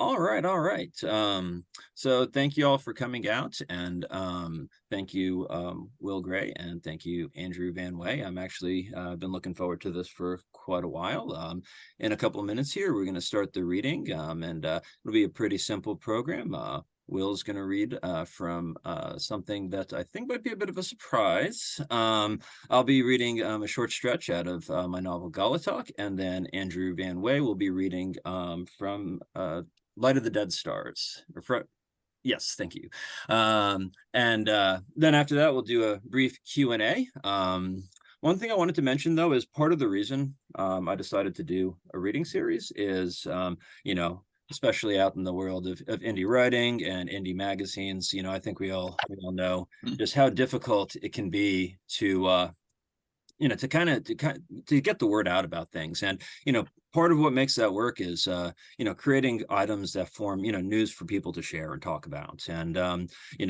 All right, all right. So thank you all for coming out, and thank you, Will Gray, and thank you, Andrew Van Wey. I'm actually been looking forward to this for quite a while. In a couple of minutes here, we're going to start the reading, and it'll be a pretty simple program. Will's going to read from something that I think might be a bit of a surprise. I'll be reading a short stretch out of my novel Gallatak, and then Andrew Van Wey will be reading from Light of the Dead Stars. Yes, thank you. And then after that, we'll do a brief Q&A. One thing I wanted to mention, though, is part of the reason I decided to do a reading series is, especially out in the world of indie writing and indie magazines, I think we all know just how difficult it can be to to get the word out about things. And part of what makes that work is creating items that form news for people to share and talk about. And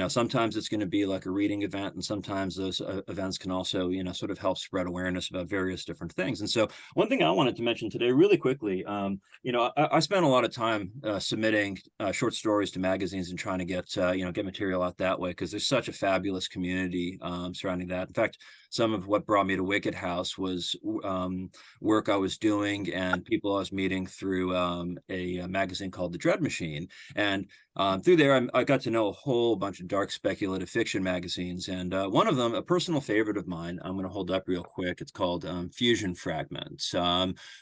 sometimes it's going to be like a reading event, and sometimes those events can also sort of help spread awareness about various different things. And so one thing I wanted to mention today really quickly, I spent a lot of time submitting short stories to magazines and trying to get material out that way, because there's such a fabulous community surrounding that. In fact, some of what brought me to Wicked House was work I was doing and people I was meeting through a magazine called The Dread Machine. And through there, I got to know a whole bunch of dark speculative fiction magazines. And one of them, a personal favorite of mine, I'm going to hold up real quick. It's called Fusion Fragments.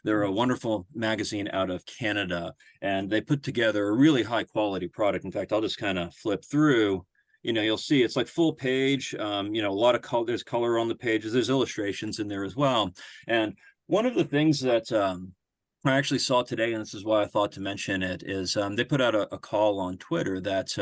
They're a wonderful magazine out of Canada, and they put together a really high quality product. In fact, I'll just kind of flip through. You'll see it's like full page, a lot of color, there's color on the pages, there's illustrations in there as well. And one of the things that I actually saw today, and this is why I thought to mention it, is they put out a call on Twitter that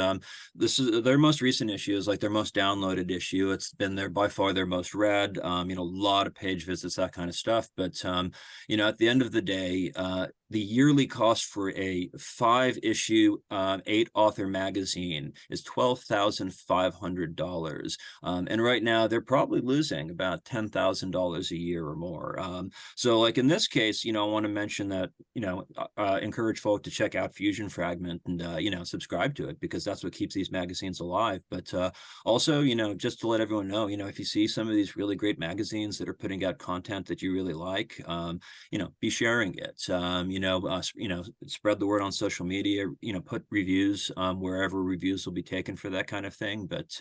this is their most recent issue, is like their most downloaded issue. It's been by far their most read, a lot of page visits, that kind of stuff. But, at the end of the day, the yearly cost for a 5-issue, 8-author magazine is $12,500. And right now they're probably losing about $10,000 a year or more. So like in this case, I want to mention that, encourage folk to check out Fusion Fragment and, subscribe to it, because that's what keeps these magazines alive. But also, just to let everyone know, if you see some of these really great magazines that are putting out content that you really like, be sharing it. Spread the word on social media, put reviews wherever reviews will be taken for that kind of thing. But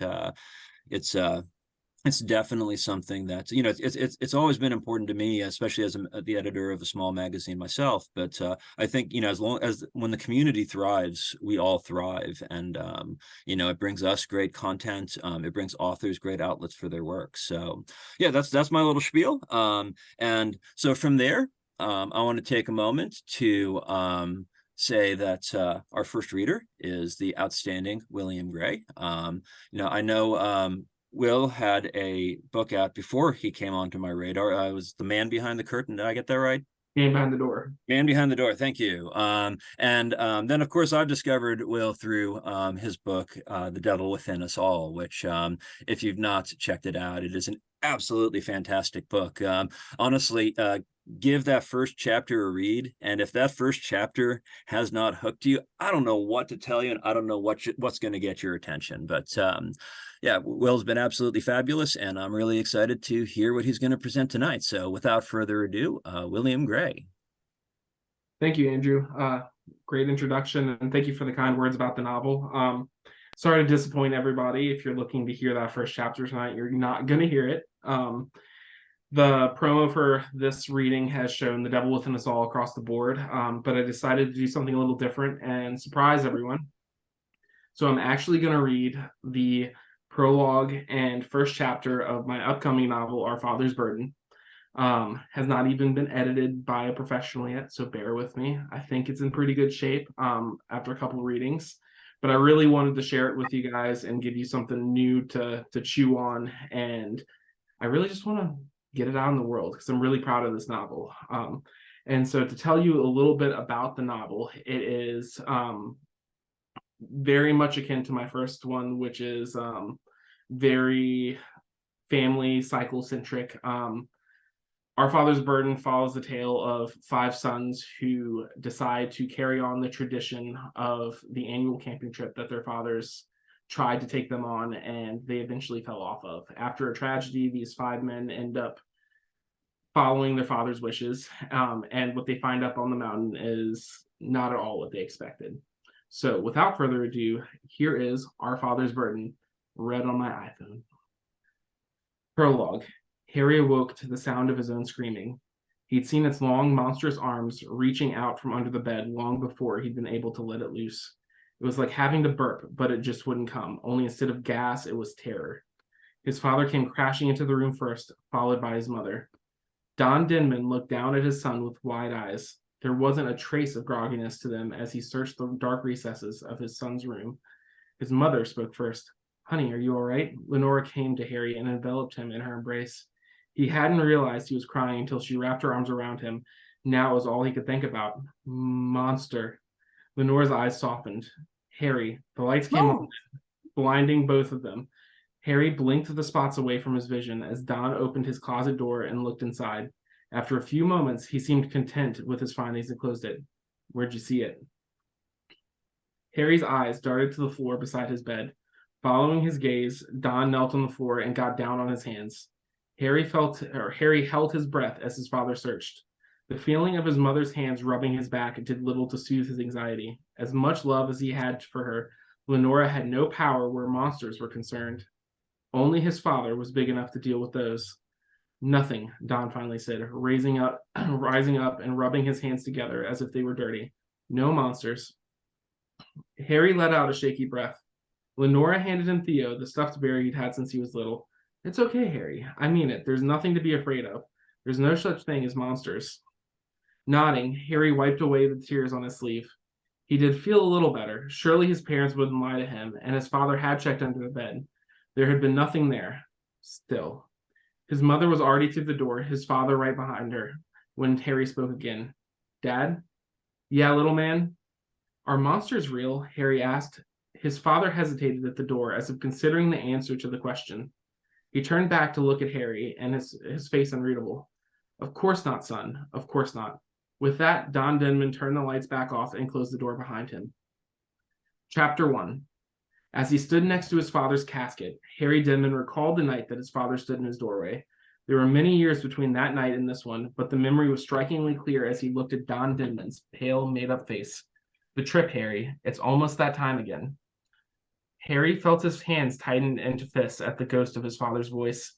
it's definitely something that it's always been important to me, especially as the editor of a small magazine myself. But I think as long as when the community thrives, we all thrive. And it brings us great content. It brings authors great outlets for their work. So yeah, that's my little spiel. And so from there, I want to take a moment to say that our first reader is the outstanding William Gray. I know Will had a book out before he came onto my radar. I was The Man Behind the Curtain. Did I get that right? Man Behind the Door. Man Behind the Door. Thank you. And then, of course, I've discovered Will through his book, The Devil Within Us All, which, if you've not checked it out, it is an absolutely fantastic book. Honestly, give that first chapter a read, and if that first chapter has not hooked you, I don't know what to tell you, and I don't know what's going to get your attention. But yeah, Will's been absolutely fabulous, and I'm really excited to hear what he's going to present tonight. So without further ado, William Gray. Thank you, Andrew. Great introduction, and thank you for the kind words about the novel. Sorry to disappoint everybody. If you're looking to hear that first chapter tonight, you're not going to hear it. The promo for this reading has shown The Devil Within Us All across the board, but I decided to do something a little different and surprise everyone. So I'm actually going to read the prologue and first chapter of my upcoming novel, Our Father's Burden. Has not even been edited by a professional yet, so bear with me. I think it's in pretty good shape after a couple readings, but I really wanted to share it with you guys and give you something new to chew on, and I really just want to get it out in the world because I'm really proud of this novel. And so to tell you a little bit about the novel, it is very much akin to my first one, which is very family cycle centric. Our Father's Burden follows the tale of 5 sons who decide to carry on the tradition of the annual camping trip that their fathers tried to take them on, and they eventually fell off of. After a tragedy, these 5 men end up following their father's wishes, and what they find up on the mountain is not at all what they expected. So, without further ado, here is Our Father's Burden, read on my iPhone. Prologue. Harry awoke to the sound of his own screaming. He'd seen its long, monstrous arms reaching out from under the bed long before he'd been able to let it loose. It was like having to burp, but it just wouldn't come, only instead of gas, it was terror. His father came crashing into the room first, followed by his mother. Don Denman looked down at his son with wide eyes. There wasn't a trace of grogginess to them as he searched the dark recesses of his son's room. His mother spoke first. "Honey, are you all right?" Lenora came to Harry and enveloped him in her embrace. He hadn't realized he was crying until she wrapped her arms around him. Now it was all he could think about. Monster. Lenora's eyes softened. Harry. The lights came on, blinding both of them. Harry blinked the spots away from his vision as Don opened his closet door and looked inside. After a few moments, he seemed content with his findings and closed it. "Where'd you see it?" Harry's eyes darted to the floor beside his bed. Following his gaze, Don knelt on the floor and got down on his hands. Harry held his breath as his father searched. The feeling of his mother's hands rubbing his back did little to soothe his anxiety. As much love as he had for her, Lenora had no power where monsters were concerned. Only his father was big enough to deal with those. "Nothing," Don finally said, rising up and rubbing his hands together as if they were dirty. "No monsters." Harry let out a shaky breath. Lenora handed him Theo, the stuffed bear he'd had since he was little. "It's okay, Harry. I mean it. There's nothing to be afraid of. There's no such thing as monsters." Nodding, Harry wiped away the tears on his sleeve. He did feel a little better. Surely his parents wouldn't lie to him, and his father had checked under the bed. There had been nothing there. Still. His mother was already through the door, his father right behind her, when Harry spoke again. "Dad?" "Yeah, little man?" "Are monsters real?" Harry asked. His father hesitated at the door, as if considering the answer to the question. He turned back to look at Harry, and his face unreadable. "Of course not, son. Of course not." With that, Don Denman turned the lights back off and closed the door behind him. Chapter 1. As he stood next to his father's casket, Harry Denman recalled the night that his father stood in his doorway. There were many years between that night and this one, but the memory was strikingly clear as he looked at Don Denman's pale, made-up face. "The trip, Harry. It's almost that time again." Harry felt his hands tighten into fists at the ghost of his father's voice.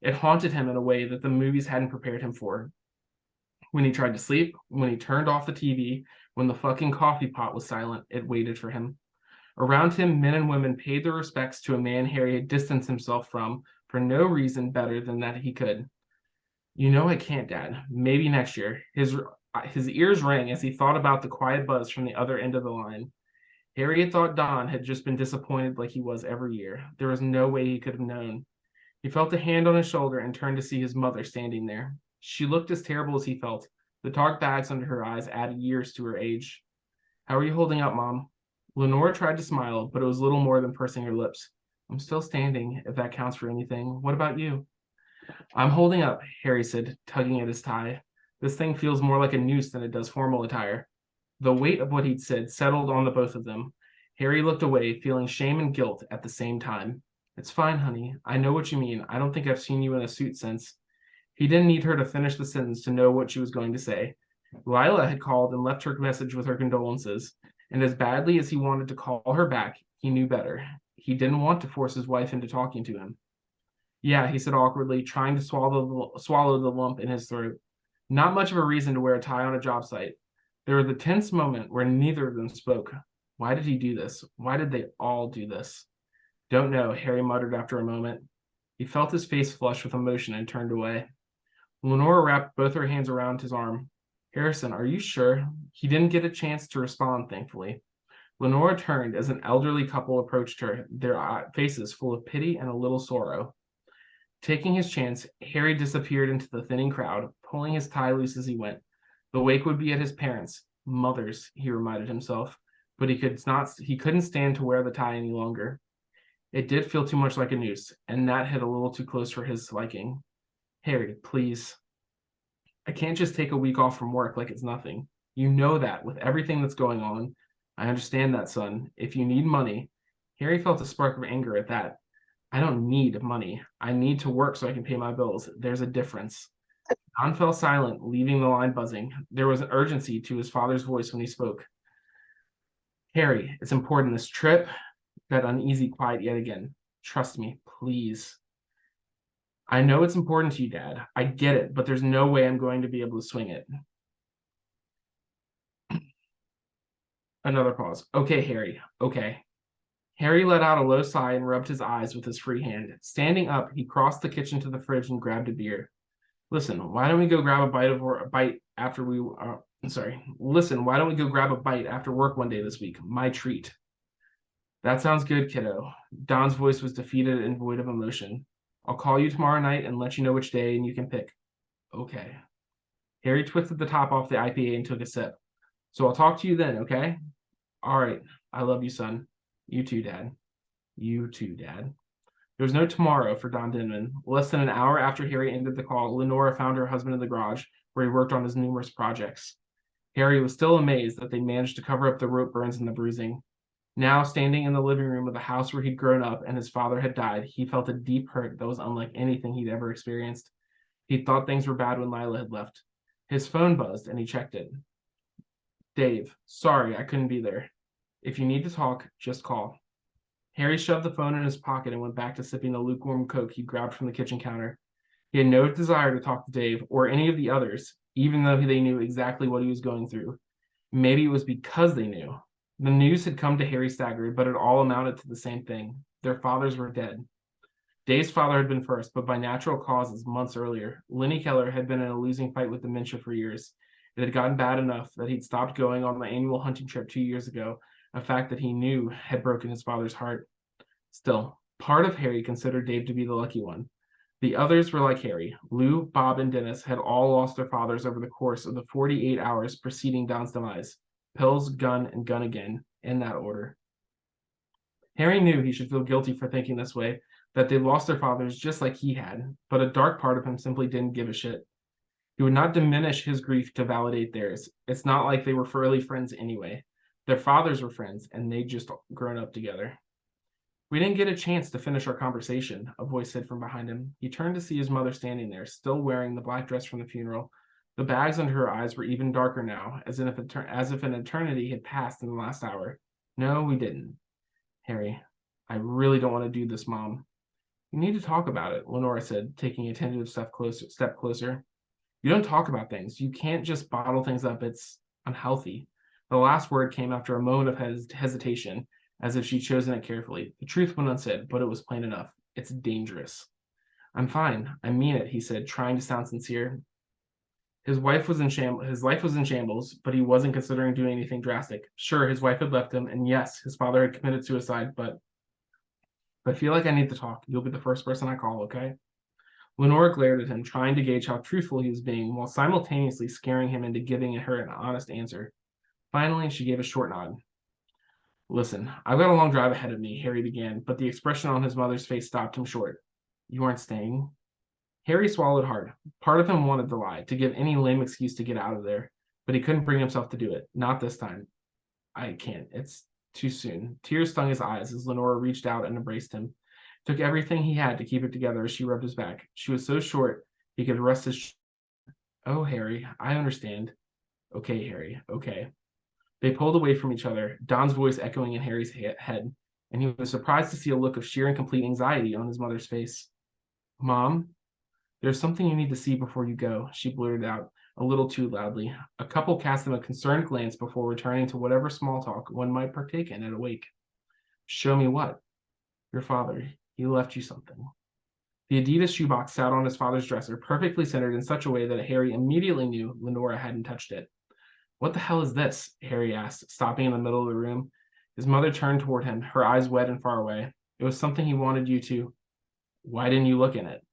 It haunted him in a way that the movies hadn't prepared him for. When he tried to sleep, when he turned off the TV, when the fucking coffee pot was silent, it waited for him. Around him, men and women paid their respects to a man Harry had distanced himself from for no reason better than that he could. "You know I can't, Dad. Maybe next year." His ears rang as he thought about the quiet buzz from the other end of the line. Harry had thought Don had just been disappointed like he was every year. There was no way he could have known. He felt a hand on his shoulder and turned to see his mother standing there. She looked as terrible as he felt. The dark bags under her eyes added years to her age. "How are you holding up, Mom?" Lenora tried to smile, but it was little more than pursing her lips. "I'm still standing, if that counts for anything. What about you?" "I'm holding up," Harry said, tugging at his tie. "This thing feels more like a noose than it does formal attire." The weight of what he'd said settled on the both of them. Harry looked away, feeling shame and guilt at the same time. "It's fine, honey. I know what you mean. I don't think I've seen you in a suit since." He didn't need her to finish the sentence to know what she was going to say. Lila had called and left her message with her condolences, and as badly as he wanted to call her back, he knew better. He didn't want to force his wife into talking to him. "Yeah," he said awkwardly, trying to swallow the lump in his throat. Not much of a reason to wear a tie on a job site. There was the tense moment where neither of them spoke. Why did he do this? Why did they all do this? "Don't know," Harry muttered after a moment. He felt his face flush with emotion and turned away. Lenora wrapped both her hands around his arm. "Harrison, are you sure?" He didn't get a chance to respond, thankfully. Lenora turned as an elderly couple approached her, their faces full of pity and a little sorrow. Taking his chance, Harry disappeared into the thinning crowd, pulling his tie loose as he went. The wake would be at his parents' mother's, he reminded himself, but he couldn't stand to wear the tie any longer. It did feel too much like a noose, and that hit a little too close for his liking. "Harry, please." I can't just take a week off from work like it's nothing. You know that with everything that's going on. I understand that, son. If you need money, Harry felt a spark of anger at that. I don't need money. I need to work so I can pay my bills. There's a difference. Don fell silent, leaving the line buzzing. There was an urgency to his father's voice when he spoke. Harry, it's important this trip. That uneasy quiet yet again. Trust me, please. I know it's important to you, Dad. I get it, but there's no way I'm going to be able to swing it. Another pause. Okay, Harry. Okay. Harry let out a low sigh and rubbed his eyes with his free hand. Standing up, he crossed the kitchen to the fridge and grabbed a beer. Listen, why don't we go grab a bite after we? Listen, why don't we go grab a bite after work one day this week? My treat. That sounds good, kiddo. Don's voice was defeated and void of emotion. I'll call you tomorrow night and let you know which day, and you can pick. Okay. Harry twisted the top off the IPA and took a sip. So I'll talk to you then, okay? All right. I love you, son. You too, Dad. You too, Dad. There was no tomorrow for Don Denman. Less than an hour after Harry ended the call, Lenora found her husband in the garage, where he worked on his numerous projects. Harry was still amazed that they managed to cover up the rope burns and the bruising. Now, standing in the living room of the house where he'd grown up and his father had died, he felt a deep hurt that was unlike anything he'd ever experienced. He thought things were bad when Lila had left. His phone buzzed and he checked it. Dave, sorry, I couldn't be there. If you need to talk, just call. Harry shoved the phone in his pocket and went back to sipping the lukewarm Coke he grabbed from the kitchen counter. He had no desire to talk to Dave or any of the others, even though they knew exactly what he was going through. Maybe it was because they knew. The news had come to Harry staggered, but it all amounted to the same thing. Their fathers were dead. Dave's father had been first, but by natural causes months earlier. Lenny Keller had been in a losing fight with dementia for years. It had gotten bad enough that he'd stopped going on the annual hunting trip 2 years ago, a fact that he knew had broken his father's heart. Still, part of Harry considered Dave to be the lucky one. The others were like Harry. Lou, Bob, and Dennis had all lost their fathers over the course of the 48 hours preceding Don's demise. Pills, gun, and gun again, in that order. Harry knew he should feel guilty for thinking this way, that they lost their fathers just like he had, but a dark part of him simply didn't give a shit. He would not diminish his grief to validate theirs. It's not like they were early friends anyway. Their fathers were friends, and they'd just grown up together. We didn't get a chance to finish our conversation, a voice said from behind him. He turned to see his mother standing there, still wearing the black dress from the funeral. The bags under her eyes were even darker now, as if an eternity had passed in the last hour. No, we didn't. Harry, I really don't want to do this, Mom. You need to talk about it, Lenora said, taking a tentative step closer. You don't talk about things. You can't just bottle things up. It's unhealthy. The last word came after a moment of hesitation, as if she'd chosen it carefully. The truth went unsaid, but it was plain enough. It's dangerous. I'm fine. I mean it, he said, trying to sound sincere. His life was in shambles, but he wasn't considering doing anything drastic. Sure, his wife had left him, and yes, his father had committed suicide, but I feel like I need to talk. You'll be the first person I call, okay? Lenora glared at him, trying to gauge how truthful he was being, while simultaneously scaring him into giving her an honest answer. Finally, she gave a short nod. Listen, I've got a long drive ahead of me, Harry began, but the expression on his mother's face stopped him short. You aren't staying? Harry swallowed hard. Part of him wanted to lie, to give any lame excuse to get out of there, but he couldn't bring himself to do it. Not this time. I can't. It's too soon. Tears stung his eyes as Lenora reached out and embraced him. Took everything he had to keep it together as she rubbed his back. She was so short he could rest his... Oh, Harry, I understand. Okay, Harry, okay. They pulled away from each other, Don's voice echoing in Harry's head, and he was surprised to see a look of sheer and complete anxiety on his mother's face. Mom, there's something you need to see before you go, she blurted out, a little too loudly. A couple cast them a concerned glance before returning to whatever small talk one might partake in at a wake. Show me what? Your father. He left you something. The Adidas shoebox sat on his father's dresser, perfectly centered in such a way that Harry immediately knew Lenora hadn't touched it. What the hell is this? Harry asked, stopping in the middle of the room. His mother turned toward him, her eyes wet and far away. It was something he wanted you to... Why didn't you look in it?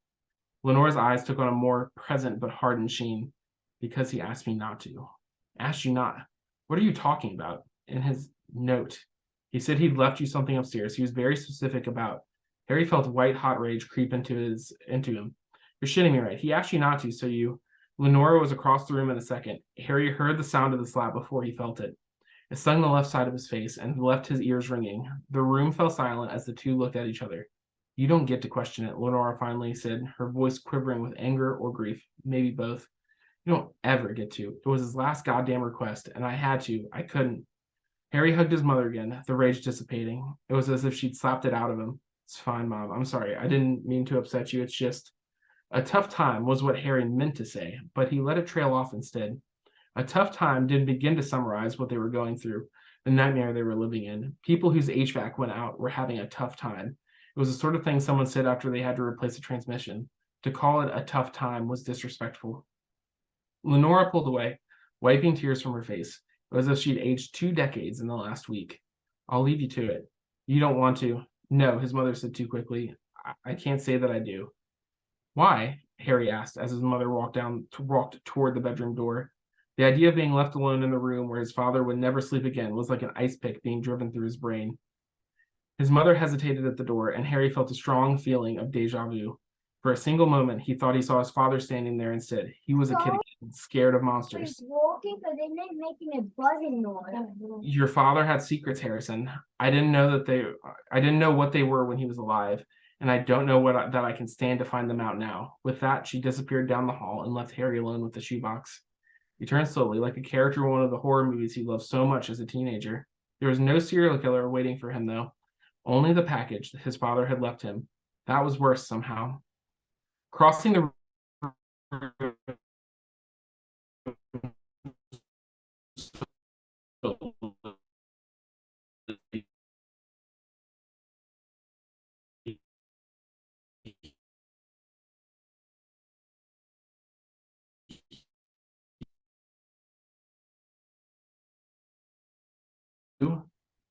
Lenora's eyes took on a more present but hardened sheen. Because he asked me not to. Asked you not? What are you talking about? In his note, he said he'd left you something upstairs. He was very specific about. Harry felt white hot rage creep into him. You're shitting me, right? He asked you not to, so you... Lenora was across the room in a second. Harry heard the sound of the slap before he felt it. It stung the left side of his face and left his ears ringing. The room fell silent as the two looked at each other. You don't get to question it, Lenora finally said, her voice quivering with anger or grief, maybe both. You don't ever get to. It was his last goddamn request, and I had to. I couldn't. Harry hugged his mother again, the rage dissipating. It was as if she'd slapped it out of him. It's fine, Mom. I'm sorry. I didn't mean to upset you. It's just a tough time was what Harry meant to say, but he let it trail off instead. A tough time didn't begin to summarize what they were going through, the nightmare they were living in. People whose HVAC went out were having a tough time. It was the sort of thing someone said after they had to replace a transmission. To call it a tough time was disrespectful. Lenora pulled away, wiping tears from her face. It was as if she'd aged 2 decades in the last week. I'll leave you to it. You don't want to. No, his mother said too quickly. I can't say that I do. Why? Harry asked as his mother walked toward the bedroom door. The idea of being left alone in the room where his father would never sleep again was like an ice pick being driven through his brain. His mother hesitated at the door, and Harry felt a strong feeling of deja vu. For a single moment, he thought he saw his father standing there instead. He was a kid again, scared of monsters. Walking, but they're not making a buzzing noise. Your father had secrets, Harrison. I didn't know what they were when he was alive, and I don't know that I can stand to find them out now. With that, she disappeared down the hall and left Harry alone with the shoebox. He turned slowly, like a character in one of the horror movies he loved so much as a teenager. There was no serial killer waiting for him, though. Only the package that his father had left him. That was worse somehow. Crossing the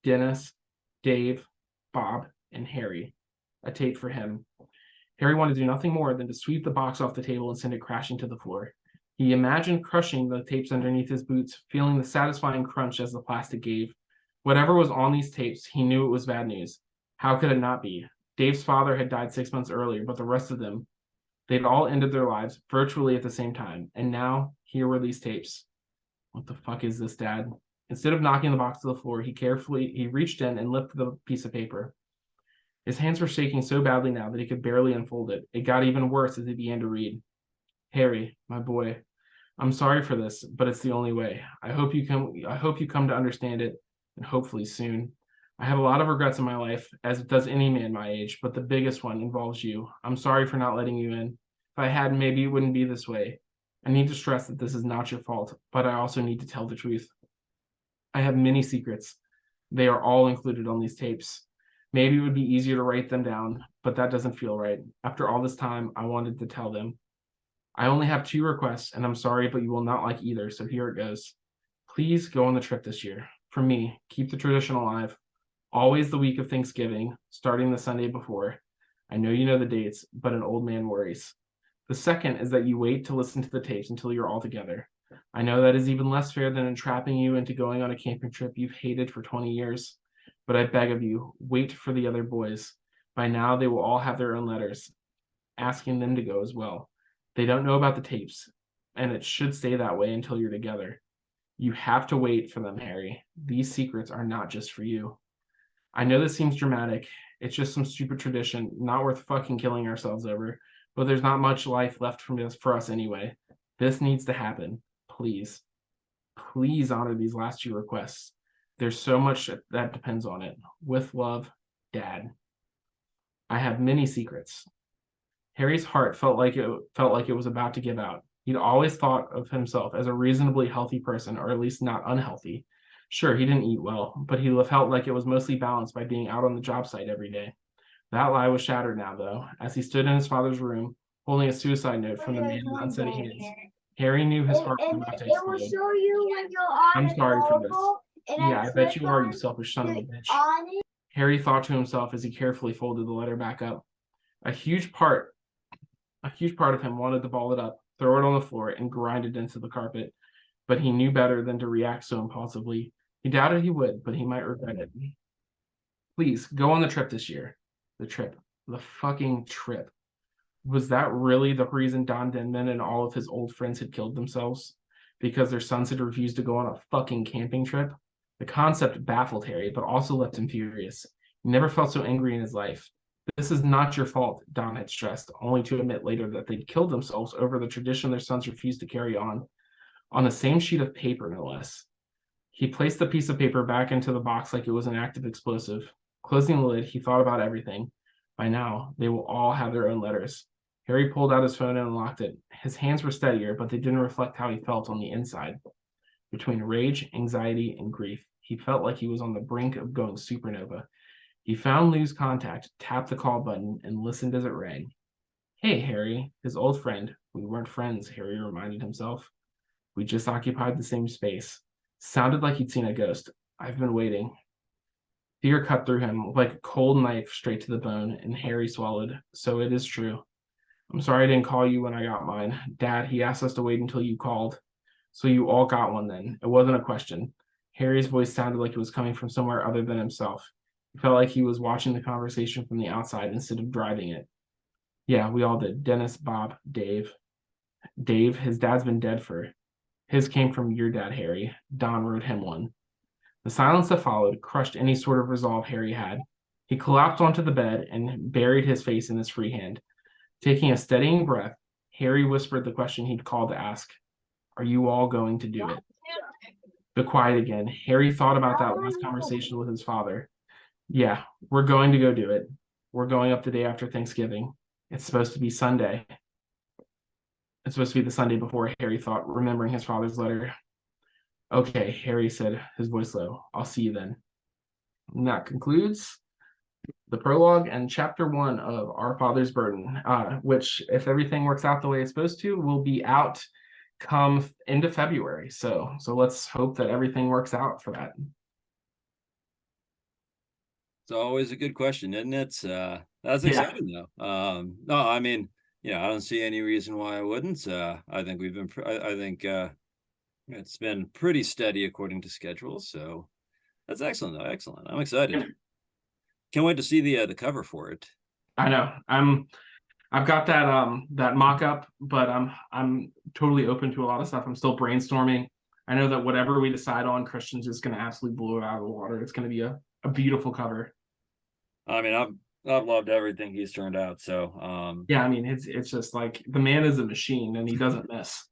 Dennis, Dave, Bob, and Harry. A tape for him. Harry wanted to do nothing more than to sweep the box off the table and send it crashing to the floor. He imagined crushing the tapes underneath his boots, feeling the satisfying crunch as the plastic gave. Whatever was on these tapes, he knew it was bad news. How could it not be? Dave's father had died 6 months earlier, but the rest of them, they'd all ended their lives virtually at the same time. And now, here were these tapes. What the fuck is this, Dad? Instead of knocking the box to the floor, he reached in and lifted the piece of paper. His hands were shaking so badly now that he could barely unfold it. It got even worse as he began to read. Harry, my boy, I'm sorry for this, but it's the only way. I hope you come to understand it, and hopefully soon. I have a lot of regrets in my life, as does any man my age, but the biggest one involves you. I'm sorry for not letting you in. If I had, maybe it wouldn't be this way. I need to stress that this is not your fault, but I also need to tell the truth. I have many secrets. They are all included on these tapes. Maybe it would be easier to write them down, but that doesn't feel right. After all this time, I wanted to tell them. I only have 2 requests, and I'm sorry, but you will not like either, so here it goes. Please go on the trip this year. For me, keep the tradition alive. Always the week of Thanksgiving, starting the Sunday before. I know you know the dates, but an old man worries. The second is that you wait to listen to the tapes until you're all together. I know that is even less fair than entrapping you into going on a camping trip you've hated for 20 years. But I beg of you, wait for the other boys. By now, they will all have their own letters, asking them to go as well. They don't know about the tapes, and it should stay that way until you're together. You have to wait for them, Harry. These secrets are not just for you. I know this seems dramatic. It's just some stupid tradition, not worth fucking killing ourselves over. But there's not much life left for us anyway. This needs to happen. Please. Please honor these last 2 requests. There's so much that depends on it. With love, Dad. I have many secrets. Harry's heart felt like it was about to give out. He'd always thought of himself as a reasonably healthy person, or at least not unhealthy. Sure, he didn't eat well, but he felt like it was mostly balanced by being out on the job site every day. That lie was shattered now, though, as he stood in his father's room, holding a suicide note from the man in unsteady hands. Harry knew his heart was about to It will explode. show you when you're on I'm sorry for this. and Yeah, I bet you are, you selfish son of a you're bitch. on it. Harry thought to himself as he carefully folded the letter back up. A huge part of him wanted to ball it up, throw it on the floor, and grind it into the carpet. But he knew better than to react so impulsively. He doubted he would, but he might regret it. Please, go on the trip this year. The trip. The fucking trip. Was that really the reason Don Denman and all of his old friends had killed themselves? Because their sons had refused to go on a fucking camping trip? The concept baffled Harry, but also left him furious. He never felt so angry in his life. This is not your fault, Don had stressed, only to admit later that they'd killed themselves over the tradition their sons refused to carry on the same sheet of paper, no less. He placed the piece of paper back into the box like it was an active explosive. Closing the lid, he thought about everything. By now, they will all have their own letters. Harry pulled out his phone and unlocked it. His hands were steadier, but they didn't reflect how he felt on the inside. Between rage, anxiety, and grief, he felt like he was on the brink of going supernova. He found Lou's contact, tapped the call button, and listened as it rang. Hey, Harry, his old friend. We weren't friends, Harry reminded himself. We just occupied the same space. Sounded like he'd seen a ghost. I've been waiting. Fear cut through him like a cold knife straight to the bone, and Harry swallowed. So it is true. I'm sorry I didn't call you when I got mine. Dad, he asked us to wait until you called. So you all got one then. It wasn't a question. Harry's voice sounded like it was coming from somewhere other than himself. He felt like he was watching the conversation from the outside instead of driving it. Yeah, we all did. Dennis, Bob, Dave. Dave, his dad's been dead for. His came from your dad, Harry. Don wrote him one. The silence that followed crushed any sort of resolve Harry had. He collapsed onto the bed and buried his face in his free hand. Taking a steadying breath, Harry whispered the question he'd called to ask. Are you all going to do it? Be quiet again. Harry thought about that last conversation with his father. Yeah, we're going to go do it. We're going up the day after Thanksgiving. It's supposed to be Sunday. It's supposed to be the Sunday before, Harry thought, remembering his father's letter. Okay, Harry said, his voice low. I'll see you then. And that concludes the prologue and chapter 1 of Our Father's Burden, which, if everything works out the way it's supposed to, will be out come into February. So let's hope that everything works out for that. It's always a good question, isn't it? That's exciting though. No, I mean, I don't see any reason why I wouldn't. I think I think it's been pretty steady according to schedule. So that's excellent though. Excellent. I'm excited. Yeah. Can't wait to see the cover for it. I know. I've got that mock-up, but I'm totally open to a lot of stuff. I'm still brainstorming. I know that whatever we decide on, Christian's just going to absolutely blow it out of the water. It's going to be a beautiful cover. I mean, I've loved everything he's turned out. So yeah, I mean, it's just like the man is a machine and he doesn't miss.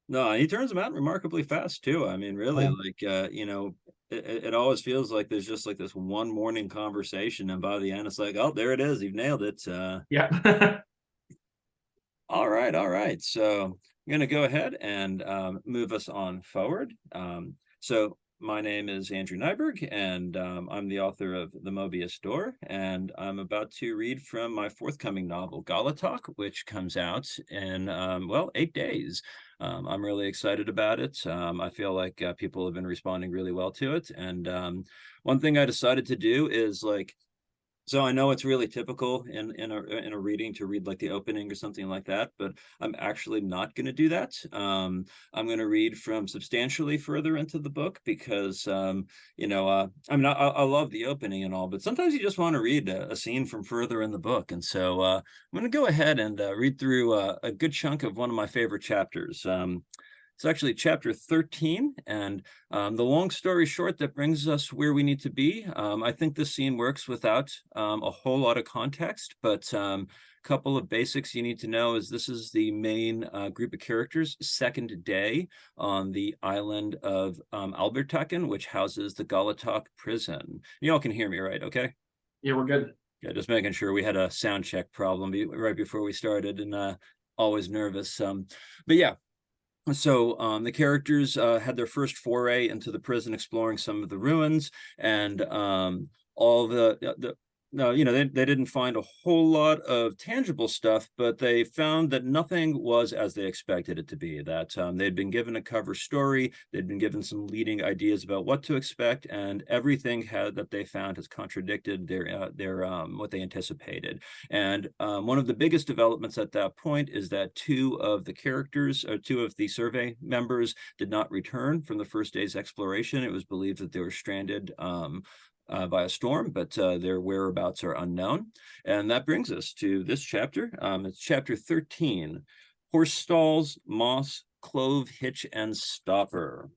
No, he turns them out remarkably fast too. I mean, really, it always feels like there's just like this one morning conversation, and by the end, it's like, oh, there it is, you've nailed it. Yeah. All right. So I'm gonna go ahead and move us on forward. So my name is Andrew Najberg, and I'm the author of The Mobius Door, and I'm about to read from my forthcoming novel, Galatalk, which comes out in, 8 days. I'm really excited about it. I feel like people have been responding really well to it. And one thing I decided to do is so I know it's really typical in a reading to read like the opening or something like that, but I'm actually not going to do that. I'm going to read from substantially further into the book because I mean, I love the opening and all, but sometimes you just want to read a scene from further in the book, and so I'm going to go ahead and read through a good chunk of one of my favorite chapters. It's actually chapter 13, and the long story short that brings us where we need to be. I think this scene works without a whole lot of context, but a couple of basics you need to know is this is the main group of characters' second day on the island of Albertaken, which houses the Galatalk prison. You all can hear me, right? Okay. Yeah, we're good. Yeah, just making sure. We had a sound check problem right before we started, and always nervous. But yeah. So the characters had their first foray into the prison, exploring some of the ruins, and all the no, they didn't find a whole lot of tangible stuff, but they found that nothing was as they expected it to be. That they'd been given a cover story, they'd been given some leading ideas about what to expect, and everything that they found has contradicted their what they anticipated. And one of the biggest developments at that point is that two of the survey members did not return from the first day's exploration. It was believed that they were stranded by a storm, but their whereabouts are unknown. And that brings us to this chapter. It's chapter 13, Horse Stalls, Moss, Clove, Hitch, and Stopper.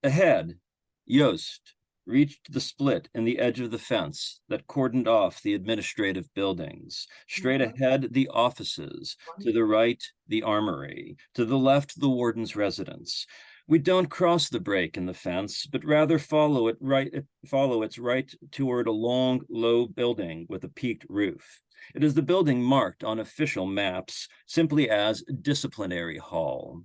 Ahead, Yost reached the split in the edge of the fence that cordoned off the administrative buildings. Straight ahead, the offices. To the right, the armory. To the left, the warden's residence. We don't cross the break in the fence, but rather follow its right toward a long, low building with a peaked roof. It is the building marked on official maps simply as Disciplinary Hall,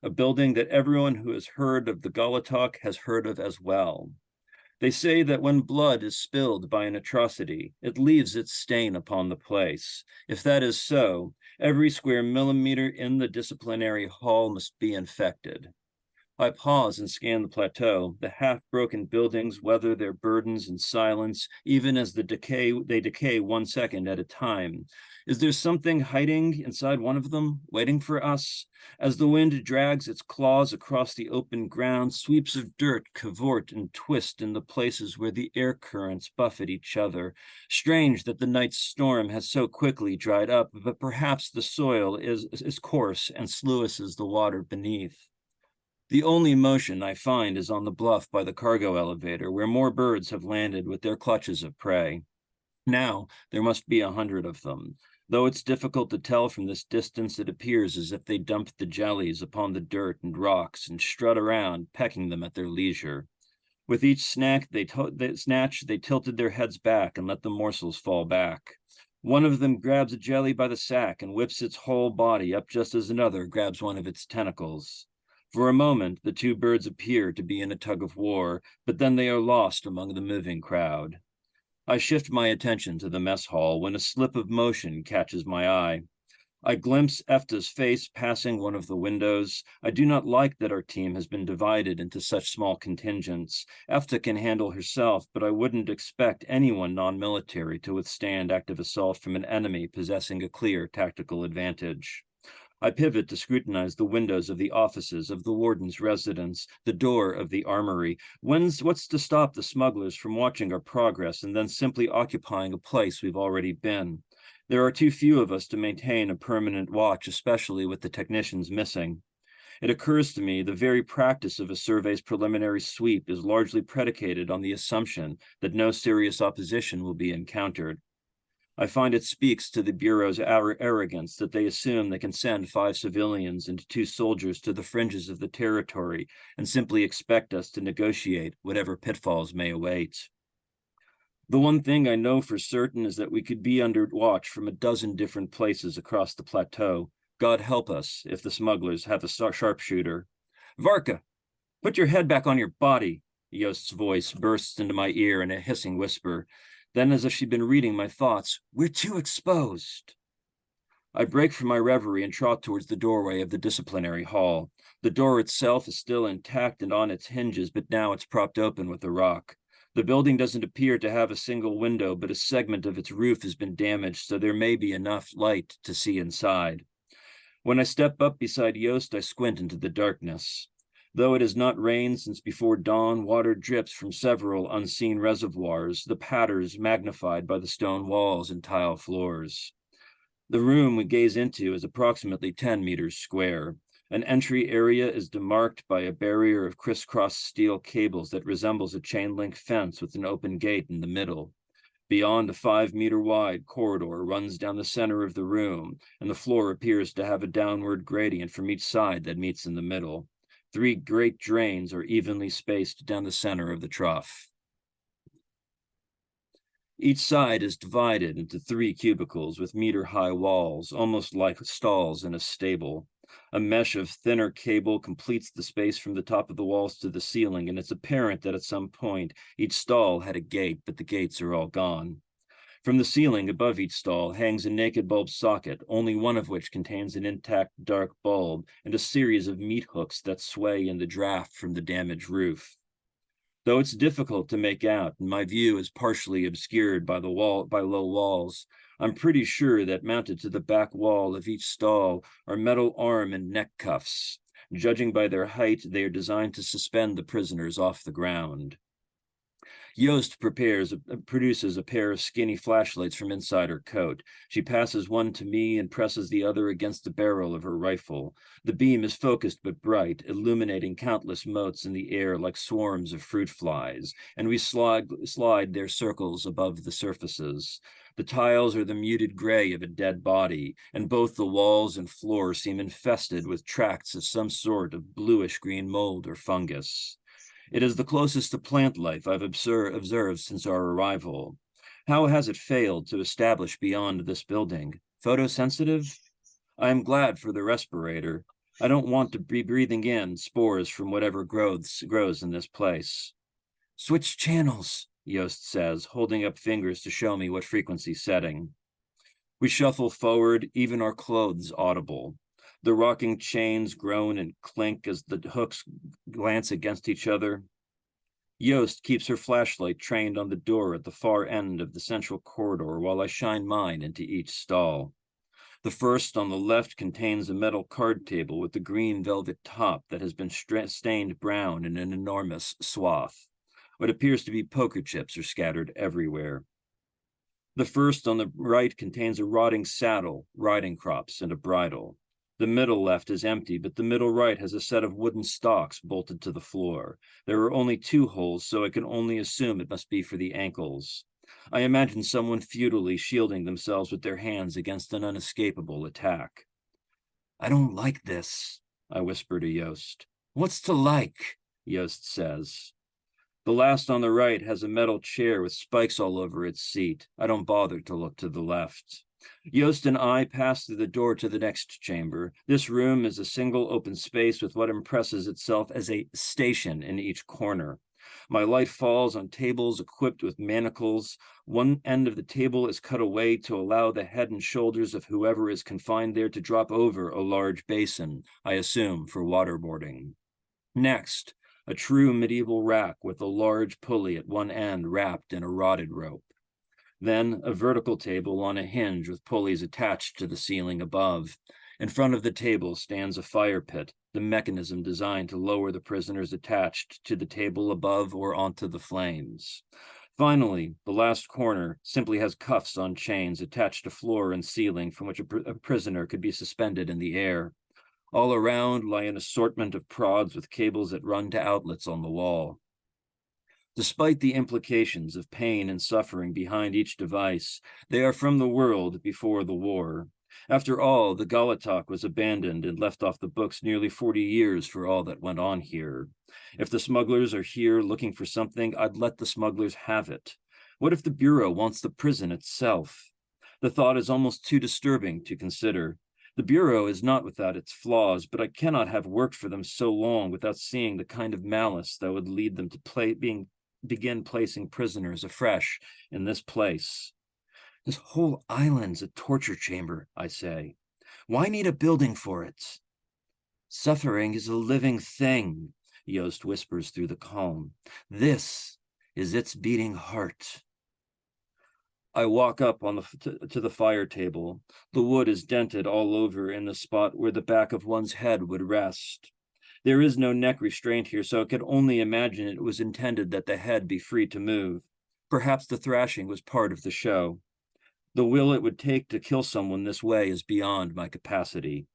a building that everyone who has heard of the Gallatak has heard of as well. They say that when blood is spilled by an atrocity, it leaves its stain upon the place. If that is so, every square millimeter in the disciplinary hall must be infected. I pause and scan the plateau. The half-broken buildings weather their burdens in silence, even as they decay 1 second at a time. Is there something hiding inside one of them, waiting for us? As the wind drags its claws across the open ground, sweeps of dirt cavort and twist in the places where the air currents buffet each other. Strange that the night's storm has so quickly dried up, but perhaps the soil is coarse and sluices the water beneath. The only motion I find is on the bluff by the cargo elevator, where more birds have landed with their clutches of prey. Now, there must be 100 of them. Though it's difficult to tell from this distance, it appears as if they dumped the jellies upon the dirt and rocks and strut around, pecking them at their leisure. With each snatch, they tilted their heads back and let the morsels fall back. One of them grabs a jelly by the sack and whips its whole body up just as another grabs one of its tentacles. For a moment, the two birds appear to be in a tug of war, but then they are lost among the moving crowd. I shift my attention to the mess hall when a slip of motion catches my eye. I glimpse Efta's face passing one of the windows. I do not like that our team has been divided into such small contingents. Efta can handle herself, but I wouldn't expect anyone non-military to withstand active assault from an enemy possessing a clear tactical advantage. I pivot to scrutinize the windows of the offices of the warden's residence, the door of the armory. What's to stop the smugglers from watching our progress and then simply occupying a place we've already been? There are too few of us to maintain a permanent watch, especially with the technicians missing. It occurs to me the very practice of a survey's preliminary sweep is largely predicated on the assumption that no serious opposition will be encountered. I find it speaks to the Bureau's arrogance that they assume they can send 5 civilians and 2 soldiers to the fringes of the territory and simply expect us to negotiate whatever pitfalls may await. The one thing I know for certain is that we could be under watch from a dozen different places across the plateau. God help us if the smugglers have a sharpshooter. Varka, put your head back on your body, Yost's voice bursts into my ear in a hissing whisper. Then, as if she'd been reading my thoughts, we're too exposed. I break from my reverie and trot towards the doorway of the disciplinary hall. The door itself is still intact and on its hinges, but now it's propped open with a rock. The building doesn't appear to have a single window, but a segment of its roof has been damaged, so there may be enough light to see inside. When I step up beside Yost, I squint into the darkness. Though it has not rained since before dawn, water drips from several unseen reservoirs, the patters magnified by the stone walls and tile floors. The room we gaze into is approximately 10 meters square. An entry area is demarked by a barrier of crisscross steel cables that resembles a chain-link fence with an open gate in the middle. Beyond, a 5-meter-wide corridor runs down the center of the room, and the floor appears to have a downward gradient from each side that meets in the middle. 3 great drains are evenly spaced down the center of the trough. Each side is divided into 3 cubicles with meter-high walls, almost like stalls in a stable. A mesh of thinner cable completes the space from the top of the walls to the ceiling, and it's apparent that at some point each stall had a gate, but the gates are all gone. From the ceiling above each stall hangs a naked bulb socket, only one of which contains an intact dark bulb and a series of meat hooks that sway in the draft from the damaged roof. Though it's difficult to make out, and my view is partially obscured by low walls, I'm pretty sure that mounted to the back wall of each stall are metal arm and neck cuffs. Judging by their height, they are designed to suspend the prisoners off the ground. Yost produces a pair of skinny flashlights from inside her coat. She passes one to me and presses the other against the barrel of her rifle. The beam is focused but bright, illuminating countless motes in the air like swarms of fruit flies, and we slide their circles above the surfaces. The tiles are the muted gray of a dead body, and both the walls and floor seem infested with tracts of some sort of bluish-green mold or fungus. It is the closest to plant life I've observed since our arrival. How has it failed to establish beyond this building? Photosensitive? I am glad for the respirator. I don't want to be breathing in spores from whatever grows in this place. Switch channels, Yost says, holding up fingers to show me what frequency setting. We shuffle forward, even our clothes audible. The rocking chains groan and clink as the hooks glance against each other. Yost keeps her flashlight trained on the door at the far end of the central corridor while I shine mine into each stall. The first on the left contains a metal card table with the green velvet top that has been stained brown in an enormous swath. What appears to be poker chips are scattered everywhere. The first on the right contains a rotting saddle, riding crops, and a bridle. The middle left is empty, but the middle right has a set of wooden stocks bolted to the floor. There are only 2 holes, so I can only assume it must be for the ankles. I imagine someone futilely shielding themselves with their hands against an unescapable attack. I don't like this, I whisper to Yost. What's to like? Yost says. The last on the right has a metal chair with spikes all over its seat. I don't bother to look to the left. Yost and I pass through the door to the next chamber. This room is a single open space with what impresses itself as a station in each corner. My light falls on tables equipped with manacles. One end of the table is cut away to allow the head and shoulders of whoever is confined there to drop over a large basin, I assume for waterboarding. Next, a true medieval rack with a large pulley at one end wrapped in a rotted rope. Then a vertical table on a hinge with pulleys attached to the ceiling above. In front of the table stands a fire pit, the mechanism designed to lower the prisoners attached to the table above or onto the flames. Finally, the last corner simply has cuffs on chains attached to floor and ceiling from which a prisoner could be suspended in the air. All around lie an assortment of prods with cables that run to outlets on the wall. Despite the implications of pain and suffering behind each device, they are from the world before the war. After all, the Gallatak was abandoned and left off the books nearly 40 years for all that went on here. If the smugglers are here looking for something, I'd let the smugglers have it. What if the Bureau wants the prison itself? The thought is almost too disturbing to consider. The Bureau is not without its flaws, but I cannot have worked for them so long without seeing the kind of malice that would lead them to begin placing prisoners afresh in this place. This whole island's a torture chamber, I say. Why need a building for it? Suffering is a living thing, Yost whispers through the calm. This is its beating heart. I walk up on to the fire table. The wood is dented all over in the spot where the back of one's head would rest. There is no neck restraint here, so I could only imagine it was intended that the head be free to move. Perhaps the thrashing was part of the show. The will it would take to kill someone this way is beyond my capacity.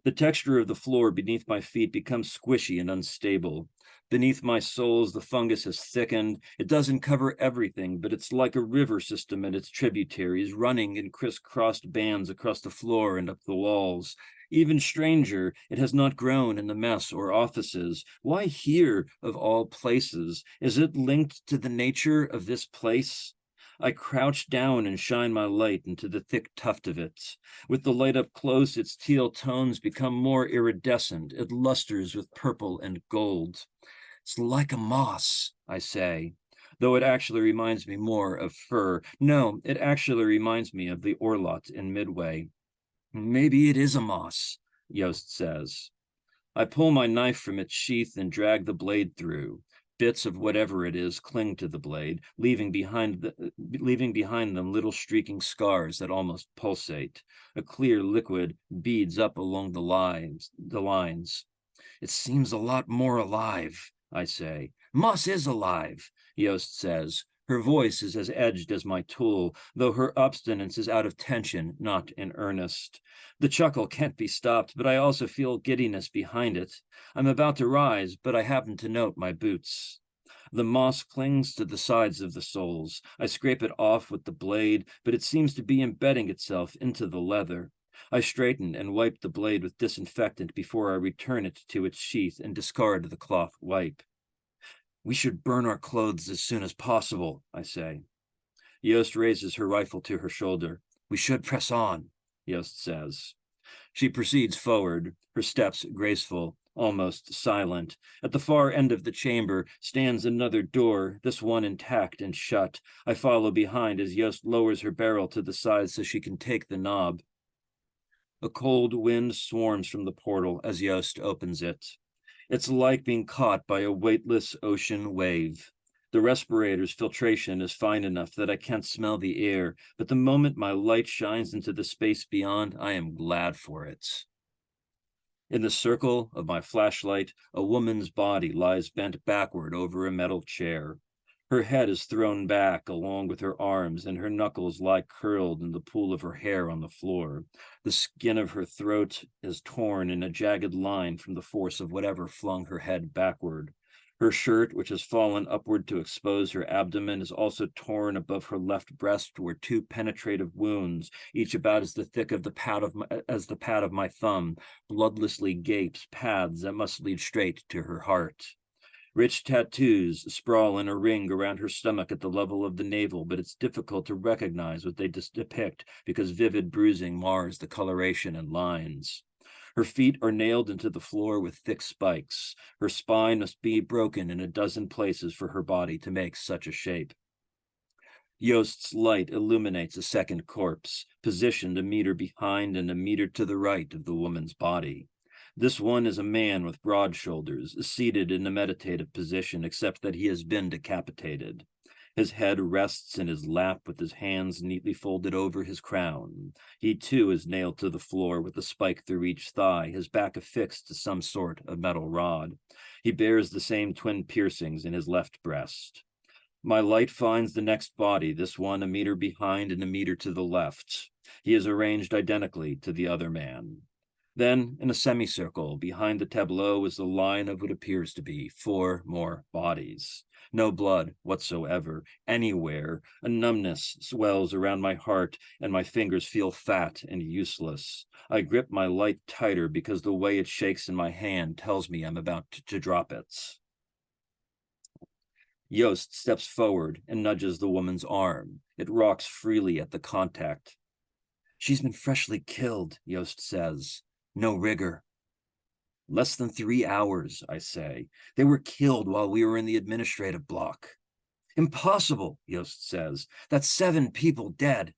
The texture of the floor beneath my feet becomes squishy and unstable. Beneath my soles, the fungus has thickened. It doesn't cover everything, but it's like a river system and its tributaries running in crisscrossed bands across the floor and up the walls. Even stranger, it has not grown in the mess or offices. Why here, of all places? Is it linked to the nature of this place? I crouch down and shine my light into the thick tuft of it. With the light up close, its teal tones become more iridescent. It lusters with purple and gold. It's like a moss, I say, though it actually reminds me more of fur. No, it actually reminds me of the orlot in Midway. Maybe it is a moss, Yost says. I pull my knife from its sheath and drag the blade through. Bits of whatever it is cling to the blade, leaving behind them little streaking scars that almost pulsate. A clear liquid beads up along the lines. It seems a lot more alive, I say. Moss is alive, Yost says. Her voice is as edged as my tool, though her obstinance is out of tension, not in earnest. The chuckle can't be stopped, but I also feel giddiness behind it. I'm about to rise, but I happen to note my boots. The moss clings to the sides of the soles. I scrape it off with the blade, but it seems to be embedding itself into the leather. I straighten and wipe the blade with disinfectant before I return it to its sheath and discard the cloth wipe. We should burn our clothes as soon as possible, I say. Yost raises her rifle to her shoulder. We should press on, Yost says. She proceeds forward, her steps graceful, almost silent. At the far end of the chamber stands another door, this one intact and shut. I follow behind as Yost lowers her barrel to the side so she can take the knob. A cold wind swarms from the portal as Yost opens it. It's like being caught by a weightless ocean wave. The respirator's filtration is fine enough that I can't smell the air, but the moment my light shines into the space beyond, I am glad for it. In the circle of my flashlight, a woman's body lies bent backward over a metal chair. Her head is thrown back along with her arms, and her knuckles lie curled in the pool of her hair on the floor. The skin of her throat is torn in a jagged line from the force of whatever flung her head backward. Her shirt, which has fallen upward to expose her abdomen, is also torn above her left breast where two penetrative wounds, each about as thick of the pad of my thumb, bloodlessly gapes paths that must lead straight to her heart. Rich tattoos sprawl in a ring around her stomach at the level of the navel, but it's difficult to recognize what they depict because vivid bruising mars the coloration and lines. Her feet are nailed into the floor with thick spikes. Her spine must be broken in a dozen places for her body to make such a shape. Yost's light illuminates a second corpse, positioned a meter behind and a meter to the right of the woman's body. This one is a man with broad shoulders, seated in a meditative position, except that he has been decapitated. His head rests in his lap with his hands neatly folded over his crown. He too is nailed to the floor with a spike through each thigh, his back affixed to some sort of metal rod. He bears the same twin piercings in his left breast. My light finds the next body, this one a meter behind and a meter to the left. He is arranged identically to the other man. Then, in a semicircle, behind the tableau is the line of what appears to be 4 more bodies. No blood whatsoever, anywhere. A numbness swells around my heart, and my fingers feel fat and useless. I grip my light tighter because the way it shakes in my hand tells me I'm about to drop it. Yost steps forward and nudges the woman's arm. It rocks freely at the contact. She's been freshly killed, Yost says. No rigor. Less than 3 hours, I say. They were killed while we were in the administrative block. Impossible, Yost says. That's 7 people dead.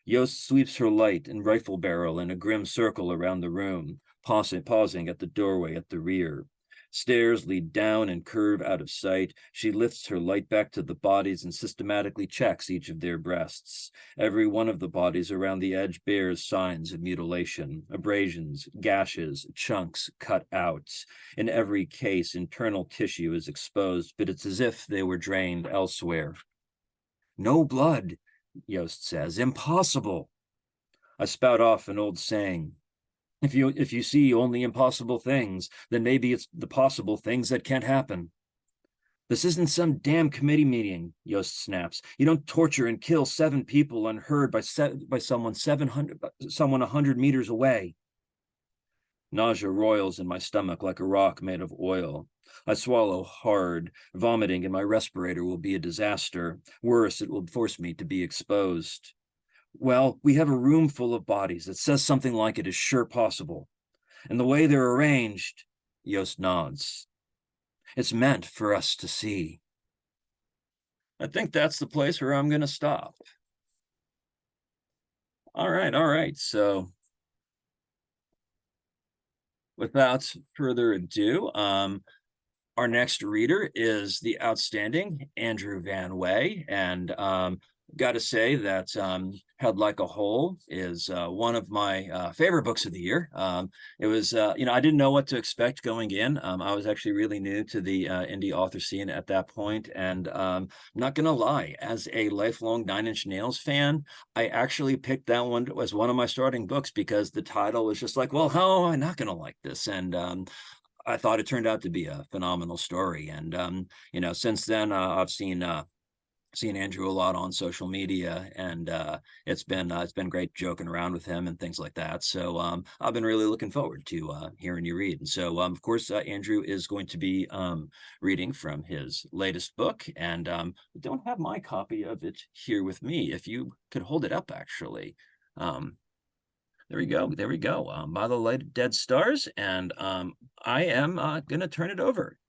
Yost sweeps her light and rifle barrel in a grim circle around the room, pausing at the doorway at the rear. Stairs lead down and curve out of sight. She lifts her light back to the bodies and systematically checks each of their breasts. Every one of the bodies around the edge bears signs of mutilation, abrasions, gashes, chunks cut out. In every case, internal tissue is exposed, but it's as if they were drained elsewhere. No blood, Yost says. Impossible. I spout off an old saying. If you see only impossible things, then maybe it's the possible things that can't happen. This isn't some damn committee meeting, Yost snaps. You don't torture and kill 7 people unheard by someone 100 meters away. Nausea roils in my stomach like a rock made of oil. I swallow hard. Vomiting in my respirator will be a disaster. Worse, it will force me to be exposed. Well, we have a room full of bodies that says something like it is sure possible. And the way they're arranged, Yost nods. It's meant for us to see. I think that's the place where I'm going to stop. All right. So without further ado, our next reader is the outstanding Andrew Van Wey, and got to say that Head Like a Hole is one of my favorite books of the year. It was, I didn't know what to expect going in. I was actually really new to the indie author scene at that point, and I'm not gonna lie, as a lifelong Nine Inch Nails fan, I actually picked that one as one of my starting books because the title was just like, well, how am I not gonna like this? And I thought it turned out to be a phenomenal story. And since then, I've seen Andrew a lot on social media, and it's been great joking around with him and things like that. So I've been really looking forward to hearing you read. And so of course, Andrew is going to be reading from his latest book, and I don't have my copy of it here with me. If you could hold it up, actually. There we go. There we go. By the Light of Dead Stars, and I am going to turn it over.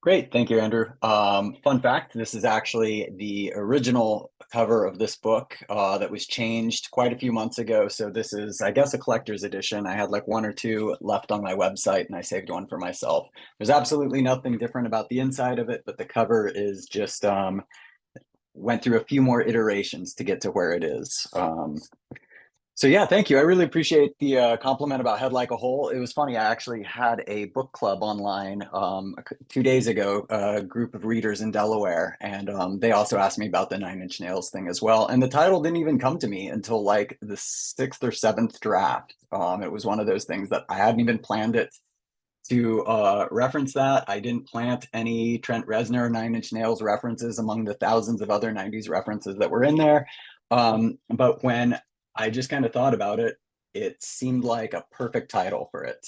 Great, thank you, Andrew. Fun fact, this is actually the original cover of this book that was changed quite a few months ago. So this is, I guess, a collector's edition. I had like one or two left on my website, and I saved one for myself. There's absolutely nothing different about the inside of it, but the cover is just went through a few more iterations to get to where it is. So yeah, thank you. I really appreciate the compliment about Head Like a Hole. It was funny, I actually had a book club online 2 days ago, a group of readers in Delaware, and they also asked me about the Nine Inch Nails thing as well. And the title didn't even come to me until like the 6th or 7th draft. It was one of those things that I hadn't even planned it to reference that. I didn't plant any Trent Reznor Nine Inch Nails references among the thousands of other 90s references that were in there. But when I just kind of thought about it, it seemed like a perfect title for it.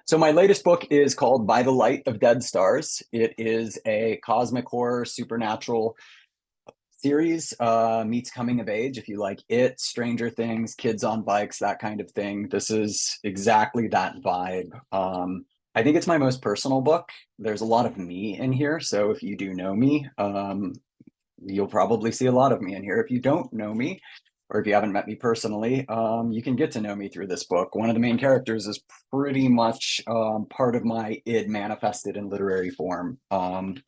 So my latest book is called By the Light of Dead Stars. It is a cosmic horror supernatural series meets coming of age. If you like It, Stranger Things, Kids on Bikes, that kind of thing, this is exactly that vibe. I think it's my most personal book. There's a lot of me in here. So if you do know me, you'll probably see a lot of me in here. If you don't know me, or if you haven't met me personally, you can get to know me through this book. One of the main characters is pretty much part of my id manifested in literary form. And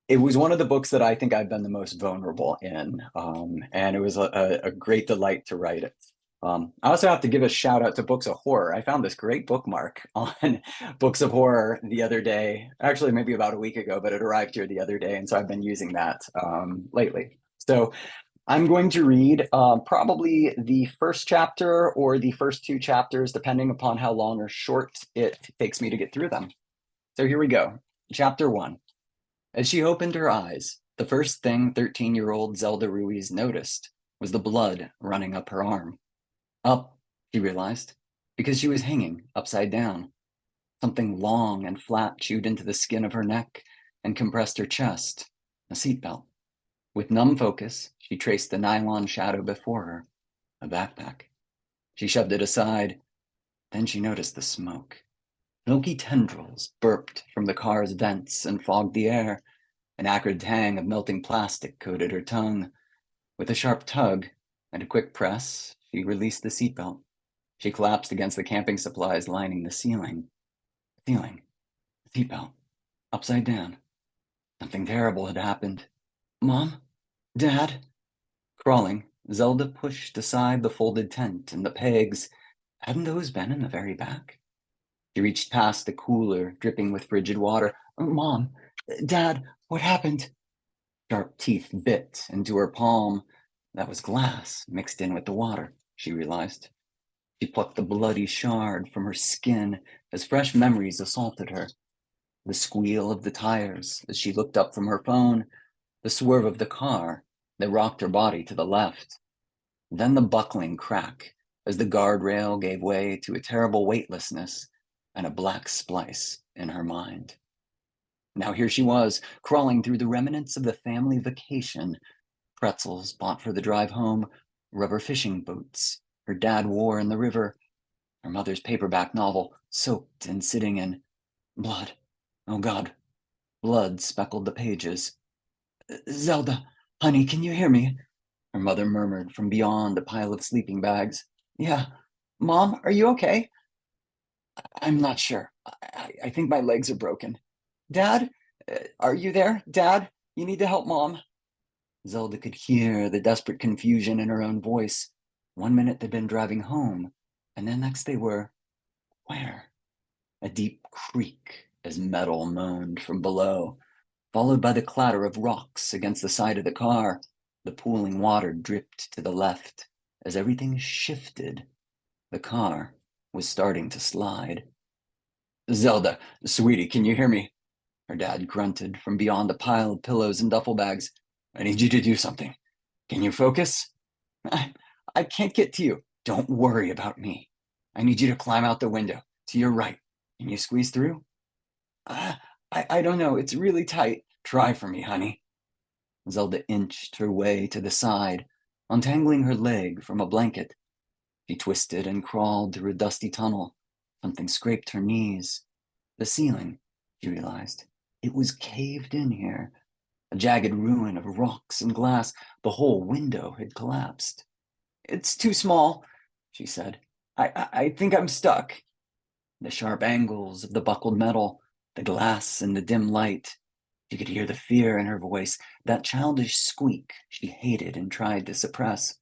it was one of the books that I think I've been the most vulnerable in. And it was a great delight to write it. I also have to give a shout out to Books of Horror. I found this great bookmark on Books of Horror the other day, actually maybe about a week ago, but it arrived here the other day. And so I've been using that lately. So I'm going to read probably the first chapter or the first two chapters, depending upon how long or short it takes me to get through them. So here we go. Chapter 1. As she opened her eyes, the first thing 13-year-old Zelda Ruiz noticed was the blood running up her arm. Up, she realized, because she was hanging upside down. Something long and flat chewed into the skin of her neck and compressed her chest, a seatbelt. With numb focus, she traced the nylon shadow before her, a backpack. She shoved it aside. Then she noticed the smoke. Milky tendrils burped from the car's vents and fogged the air. An acrid tang of melting plastic coated her tongue. With a sharp tug and a quick press, she released the seatbelt. She collapsed against the camping supplies lining the ceiling. The seatbelt, upside down. Something terrible had happened. Mom? Dad? Crawling, Zelda pushed aside the folded tent and the pegs. Hadn't those been in the very back? She reached past the cooler, dripping with frigid water. Mom, Dad, what happened? Sharp teeth bit into her palm. That was glass mixed in with the water, she realized. She plucked the bloody shard from her skin as fresh memories assaulted her. The squeal of the tires as she looked up from her phone, the swerve of the car that rocked her body to the left. Then the buckling crack as the guardrail gave way to a terrible weightlessness and a black splice in her mind. Now here she was, crawling through the remnants of the family vacation. Pretzels bought for the drive home, rubber fishing boots her dad wore in the river, her mother's paperback novel soaked and sitting in blood. Oh God, blood speckled the pages. Zelda, honey, can you hear me? Her mother murmured from beyond a pile of sleeping bags. Yeah. Mom, are you okay? I'm not sure. I think my legs are broken. Dad, are you there? Dad, you need to help Mom. Zelda could hear the desperate confusion in her own voice. 1 minute they'd been driving home, and then next they were, where? A deep creak as metal moaned from below, followed by the clatter of rocks against the side of the car. The pooling water dripped to the left. As everything shifted, the car was starting to slide. Zelda, sweetie, can you hear me? Her dad grunted from beyond the pile of pillows and duffel bags. I need you to do something. Can you focus? I can't get to you. Don't worry about me. I need you to climb out the window to your right. Can you squeeze through? I don't know. It's really tight. Try for me, honey. Zelda inched her way to the side, untangling her leg from a blanket. She twisted and crawled through a dusty tunnel. Something scraped her knees. The ceiling, she realized. It was caved in here. A jagged ruin of rocks and glass. The whole window had collapsed. It's too small, she said. I think I'm stuck. The sharp angles of the buckled metal, the glass in the dim light. She could hear the fear in her voice, that childish squeak she hated and tried to suppress.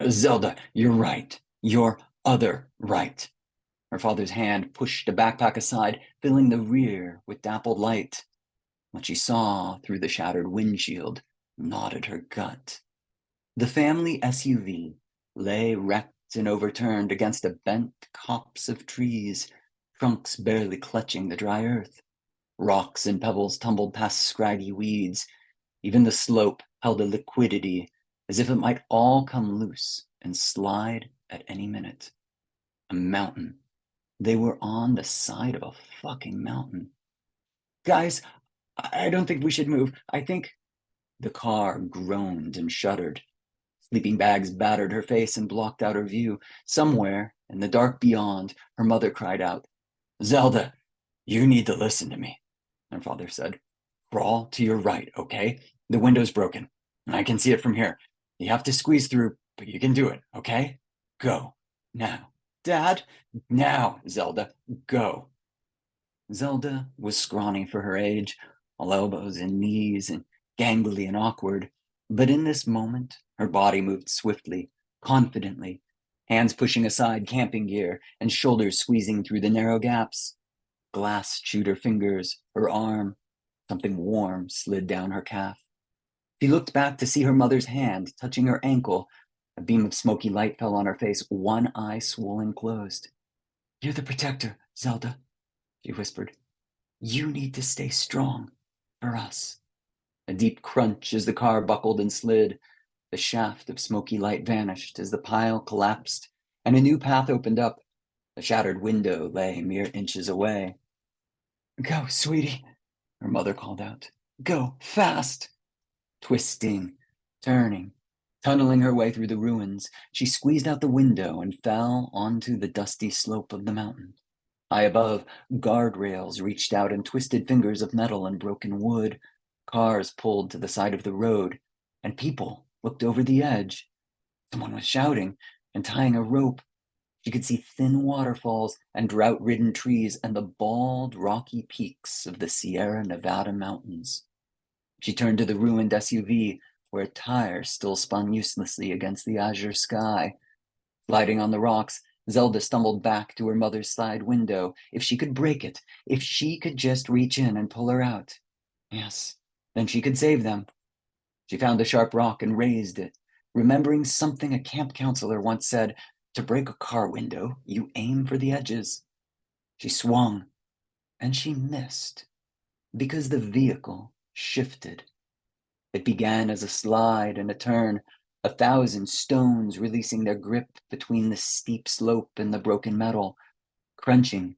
Zelda, you're right. Your other right. Her father's hand pushed a backpack aside, filling the rear with dappled light. What she saw through the shattered windshield knotted her gut. The family SUV lay wrecked and overturned against a bent copse of trees, trunks barely clutching the dry earth. Rocks and pebbles tumbled past scraggy weeds. Even the slope held a liquidity, as if it might all come loose and slide at any minute. A mountain. They were on the side of a fucking mountain. Guys, I don't think we should move. I think... The car groaned and shuddered. Sleeping bags battered her face and blocked out her view. Somewhere, in the dark beyond, her mother cried out, Zelda, you need to listen to me, her father said. Crawl to your right, okay? The window's broken, and I can see it from here. You have to squeeze through, but you can do it, okay? Go. Now. Dad? Now, Zelda. Go. Zelda was scrawny for her age, all elbows and knees and gangly and awkward. But in this moment, her body moved swiftly, confidently, hands pushing aside camping gear and shoulders squeezing through the narrow gaps. Glass chewed her fingers, her arm. Something warm slid down her calf. She looked back to see her mother's hand touching her ankle. A beam of smoky light fell on her face, one eye swollen closed. You're the protector, Zelda, she whispered. You need to stay strong for us. A deep crunch as the car buckled and slid. The shaft of smoky light vanished as the pile collapsed, and a new path opened up. The shattered window lay mere inches away. Go, sweetie, her mother called out. Go, fast. Twisting, turning, tunneling her way through the ruins, she squeezed out the window and fell onto the dusty slope of the mountain. High above, guardrails reached out in twisted fingers of metal and broken wood. Cars pulled to the side of the road, and people looked over the edge. Someone was shouting and tying a rope. She could see thin waterfalls and drought-ridden trees and the bald, rocky peaks of the Sierra Nevada mountains. She turned to the ruined SUV, where a tire still spun uselessly against the azure sky. Sliding on the rocks, Zelda stumbled back to her mother's side window. If she could break it, if she could just reach in and pull her out. Yes, then she could save them. She found a sharp rock and raised it, remembering something a camp counselor once said, to break a car window, you aim for the edges. She swung, and she missed, because the vehicle shifted. It began as a slide and a turn, 1,000 stones releasing their grip between the steep slope and the broken metal. Crunching,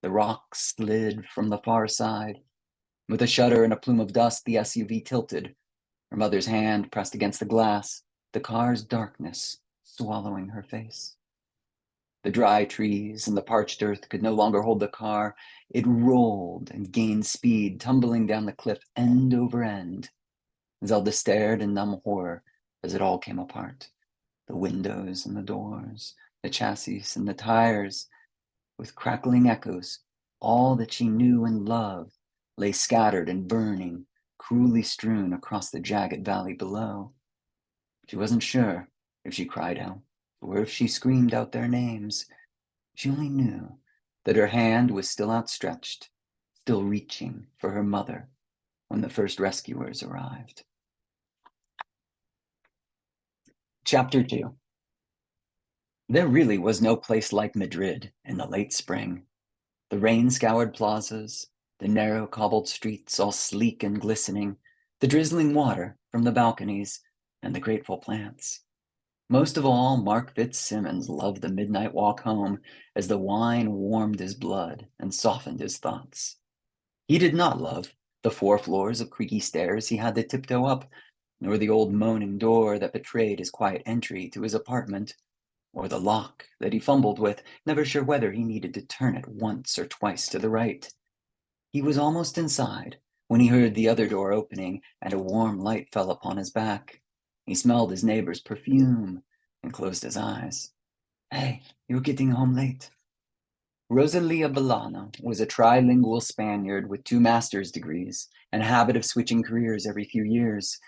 the rocks slid from the far side. With a shudder and a plume of dust, the SUV tilted. Her mother's hand pressed against the glass, the car's darkness swallowing her face. The dry trees and the parched earth could no longer hold the car. It rolled and gained speed, tumbling down the cliff end over end. Zelda stared in numb horror as it all came apart. The windows and the doors, the chassis and the tires. with crackling echoes. All that she knew and loved lay scattered and burning, cruelly strewn across the jagged valley below. She wasn't sure if she cried out or if she screamed out their names. She only knew that her hand was still outstretched, still reaching for her mother when the first rescuers arrived. Chapter 2. There really was no place like Madrid in the late spring. The rain-scoured plazas, the narrow cobbled streets all sleek and glistening, the drizzling water from the balconies, and the grateful plants. Most of all, Mark Fitzsimmons loved the midnight walk home as the wine warmed his blood and softened his thoughts. He did not love the 4 floors of creaky stairs he had to tiptoe up, nor the old moaning door that betrayed his quiet entry to his apartment, or the lock that he fumbled with, never sure whether he needed to turn it once or twice to the right. He was almost inside when he heard the other door opening and a warm light fell upon his back. He smelled his neighbor's perfume and closed his eyes. Hey, you're getting home late. Rosalia Bellano was a trilingual Spaniard with 2 master's degrees and a habit of switching careers every few years.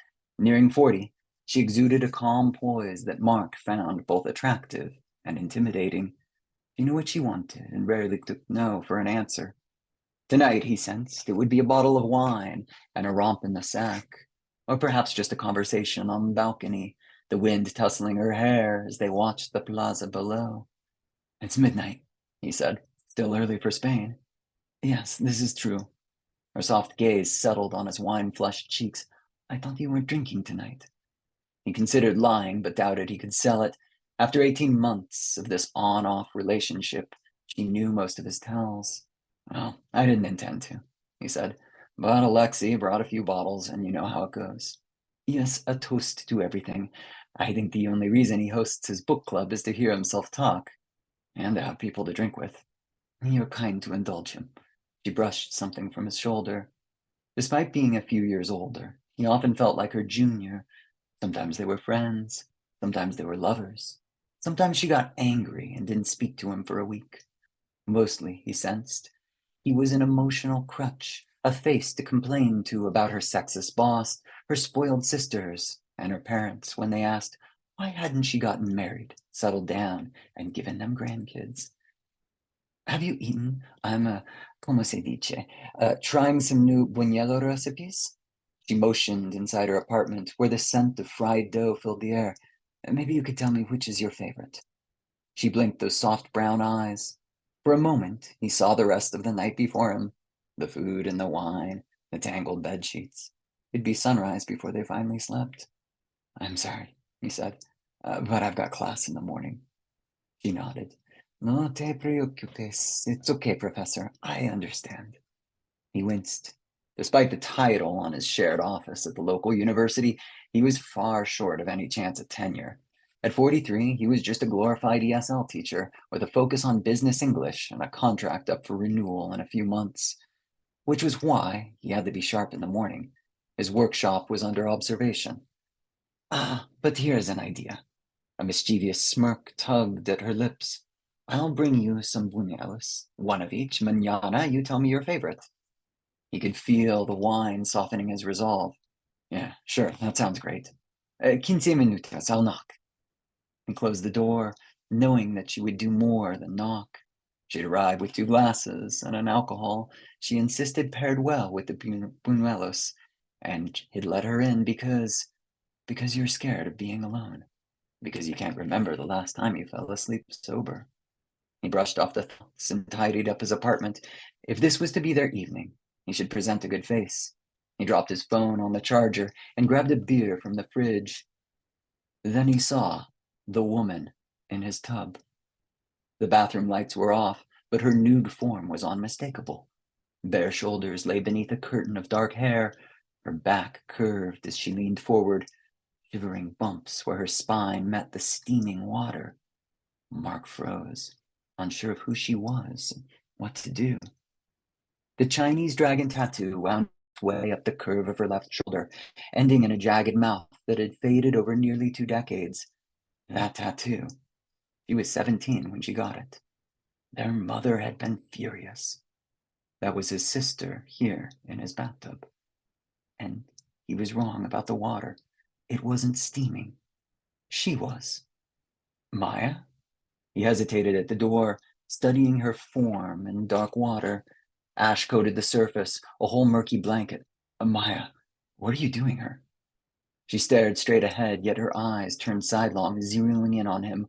Nearing 40, she exuded a calm poise that Mark found both attractive and intimidating. She knew what she wanted and rarely took no for an answer. Tonight, he sensed, it would be a bottle of wine and a romp in the sack, or perhaps just a conversation on the balcony, the wind tussling her hair as they watched the plaza below. It's midnight, he said, still early for Spain. Yes, this is true. Her soft gaze settled on his wine-flushed cheeks. I thought you weren't drinking tonight. He considered lying, but doubted he could sell it. After 18 months of this on-off relationship, she knew most of his tells. Well, I didn't intend to, he said, but Alexei brought a few bottles, and you know how it goes. Yes, a toast to everything. I think the only reason he hosts his book club is to hear himself talk, and to have people to drink with. You're kind to indulge him. She brushed something from his shoulder. Despite being a few years older, he often felt like her junior. Sometimes they were friends, sometimes they were lovers. Sometimes she got angry and didn't speak to him for a week. Mostly, he sensed, he was an emotional crutch, a face to complain to about her sexist boss, her spoiled sisters, and her parents when they asked why hadn't she gotten married, settled down, and given them grandkids. Have you eaten? I'm como se dice, trying some new buñuelo recipes. She motioned inside her apartment where the scent of fried dough filled the air. Maybe you could tell me which is your favorite. She blinked those soft brown eyes. For a moment, he saw the rest of the night before him, the food and the wine, the tangled bed sheets. It'd be sunrise before they finally slept. I'm sorry, he said, but I've got class in the morning. She nodded. No te preocupes. It's okay, Professor. I understand. He winced. Despite the title on his shared office at the local university, he was far short of any chance at tenure. At 43, he was just a glorified ESL teacher with a focus on business English and a contract up for renewal in a few months, which was why he had to be sharp in the morning. His workshop was under observation. But here's an idea. A mischievous smirk tugged at her lips. I'll bring you some buñuelos, one of each. Mañana, you tell me your favorite. He could feel the wine softening his resolve. Yeah, sure, that sounds great. 15 minutos, I'll knock. And closed the door, knowing that she would do more than knock. She'd arrive with 2 glasses and an alcohol she insisted paired well with the buñuelos, and he'd let her in because you're scared of being alone, because you can't remember the last time you fell asleep sober. He brushed off the thoughts and tidied up his apartment. If this was to be their evening, he should present a good face. He dropped his phone on the charger and grabbed a beer from the fridge. Then he saw the woman in his tub. The bathroom lights were off, but her nude form was unmistakable. Bare shoulders lay beneath a curtain of dark hair. Her back curved as she leaned forward, shivering bumps where her spine met the steaming water. Mark froze, unsure of who she was and what to do. The Chinese dragon tattoo wound its way up the curve of her left shoulder, ending in a jagged mouth that had faded over nearly 2 decades. That tattoo. She was 17 when she got it. Their mother had been furious. That was his sister here in his bathtub. And he was wrong about the water. It wasn't steaming. She was. Maya? He hesitated at the door, studying her form in dark water. Ash coated the surface, a whole murky blanket. Maya, what are you doing her? She stared straight ahead, yet her eyes turned sidelong, zeroing in on him.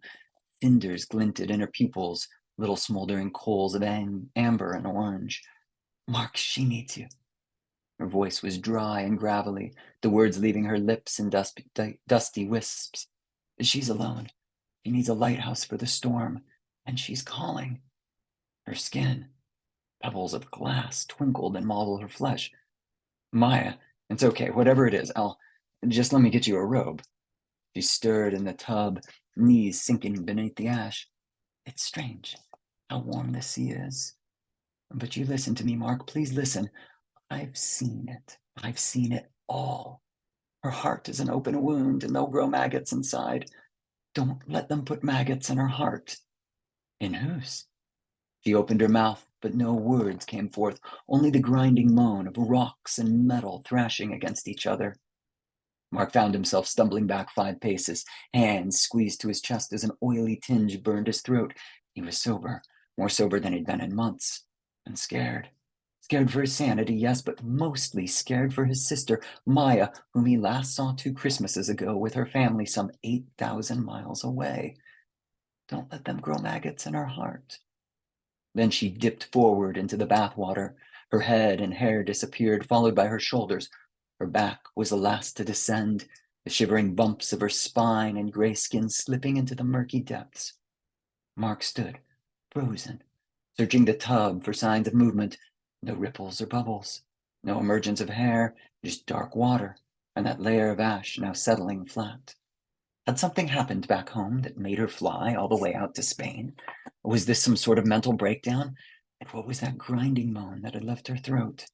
Cinders glinted in her pupils, little smoldering coals of amber and orange. Mark, she needs you. Her voice was dry and gravelly, the words leaving her lips in dusty wisps. She's alone. She needs a lighthouse for the storm, and she's calling. Her skin, pebbles of glass, twinkled and mottled her flesh. Maya, it's okay, whatever it is, just let me get you a robe. She stirred in the tub, knees sinking beneath the ash. It's strange how warm the sea is. But you listen to me, Mark, please listen. I've seen it. I've seen it all. Her heart is an open wound, and they'll grow maggots inside. Don't let them put maggots in her heart. In whose? She opened her mouth, but no words came forth, only the grinding moan of rocks and metal thrashing against each other. Mark found himself stumbling back 5 paces, hands squeezed to his chest as an oily tinge burned his throat. He was sober, more sober than he'd been in months, and scared. Scared for his sanity, yes, but mostly scared for his sister, Maya, whom he last saw 2 Christmases ago with her family some 8,000 miles away. Don't let them grow maggots in her heart. Then she dipped forward into the bathwater. Her head and hair disappeared, followed by her shoulders. Her back was the last to descend, the shivering bumps of her spine and gray skin slipping into the murky depths. Mark stood, frozen, searching the tub for signs of movement. No ripples or bubbles, no emergence of hair, just dark water and that layer of ash now settling flat. Had something happened back home that made her fly all the way out to Spain? Or was this some sort of mental breakdown? And what was that grinding moan that had left her throat,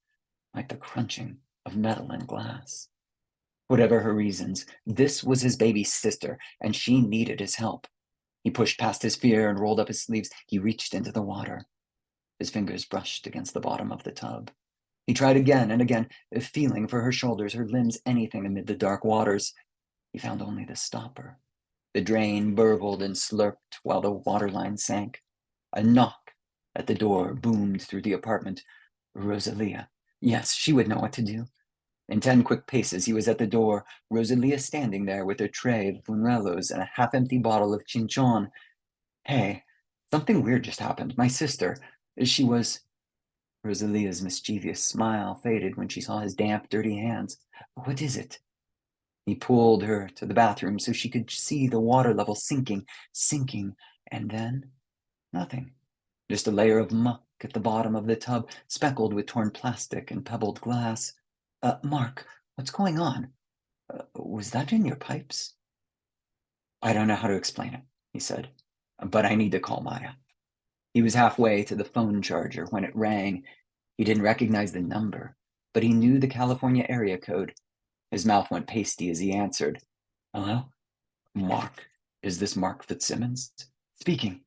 like the crunching of metal and glass? Whatever her reasons, this was his baby sister, and she needed his help. He pushed past his fear and rolled up his sleeves. He reached into the water. His fingers brushed against the bottom of the tub. He tried again and again, feeling for her shoulders, her limbs, anything amid the dark waters. He found only the stopper. The drain burbled and slurped while the waterline sank. A knock at the door boomed through the apartment. Rosalia. Yes, she would know what to do. In 10 quick paces, he was at the door, Rosalia standing there with her tray of buñuelos and a half-empty bottle of chinchon. Hey, something weird just happened. My sister, she was... Rosalia's mischievous smile faded when she saw his damp, dirty hands. What is it? He pulled her to the bathroom so she could see the water level sinking, and then nothing. Just a layer of muck at the bottom of the tub, speckled with torn plastic and pebbled glass. Mark, what's going on? Was that in your pipes? I don't know how to explain it, he said, but I need to call Maya. He was halfway to the phone charger when it rang. He didn't recognize the number, but he knew the California area code. His mouth went pasty as he answered. Hello? Mark. Is this Mark Fitzsimmons? Speaking.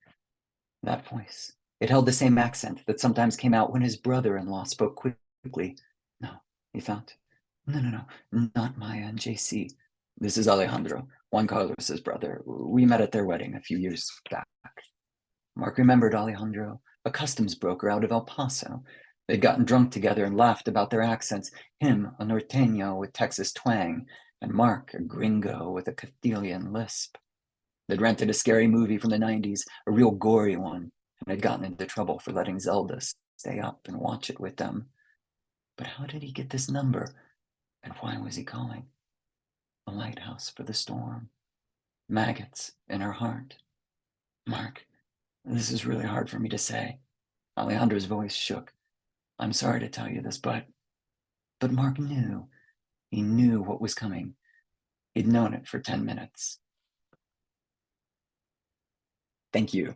That voice. It held the same accent that sometimes came out when his brother-in-law spoke quickly. No, he thought. No, not Maya and JC. This is Alejandro, Juan Carlos's brother. We met at their wedding a few years back. Mark remembered Alejandro, a customs broker out of El Paso. They'd gotten drunk together and laughed about their accents, him a norteño with Texas twang, and Mark a gringo with a Castilian lisp. They'd rented a scary movie from the 90s, a real gory one, and had gotten into trouble for letting Zelda stay up and watch it with them. But how did he get this number, and why was he calling? A lighthouse for the storm. Maggots in her heart. Mark, this is really hard for me to say. Alejandro's voice shook. I'm sorry to tell you this, but Mark knew. He knew what was coming. He'd known it for 10 minutes. Thank you.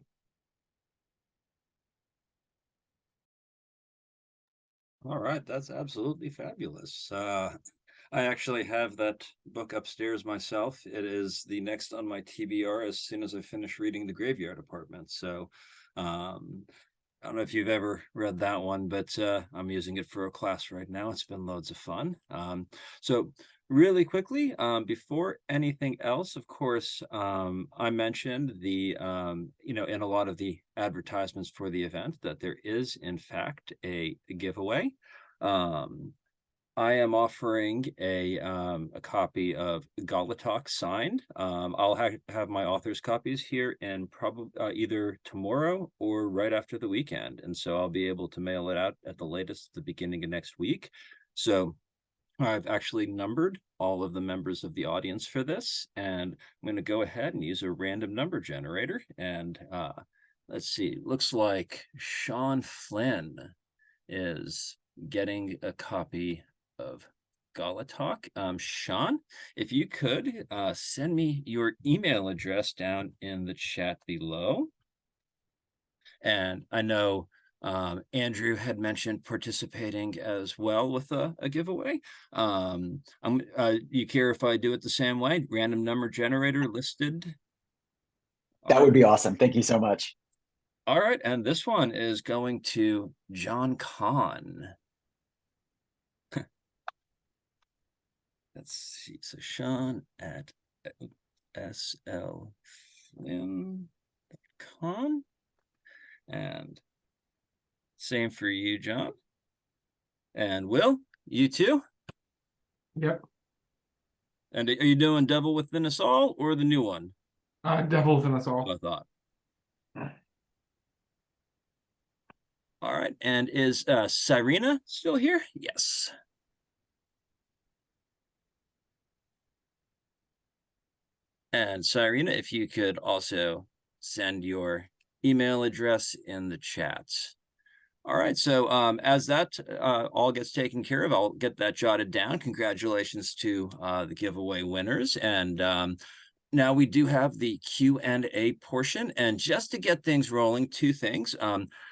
All right, that's absolutely fabulous. I actually have that book upstairs myself. It is the next on my TBR as soon as I finish reading The Graveyard Apartment. So I don't know if you've ever read that one, but I'm using it for a class right now. It's been loads of fun. So really quickly, before anything else, of course, I mentioned the, in a lot of the advertisements for the event that there is, in fact, a giveaway. I am offering a copy of Gauntlet signed. I'll have my author's copies here in probably either tomorrow or right after the weekend, and so I'll be able to mail it out at the latest at the beginning of next week. So I've actually numbered all of the members of the audience for this, and I'm going to go ahead and use a random number generator. And let's see, looks like Sean Flynn is getting a copy of Galatalk. Sean, if you could send me your email address down in the chat below. And I know Andrew had mentioned participating as well with a giveaway. You care if I do it the same way? Random number generator listed. That would be awesome. Thank you so much. All right, and this one is going to John Kahn. Let's see, so Sean at slflynn.com. And same for you, John. And Will, you too? Yep. And are you doing Devil Within Us All or the new one? Devil Within Us All. I thought. All right, and is Cyrena still here? Yes. And Cyrena, if you could also send your email address in the chat. All right, so as that all gets taken care of, I'll get that jotted down. Congratulations to the giveaway winners. And now we do have the Q&A portion, and just to get things rolling, two things.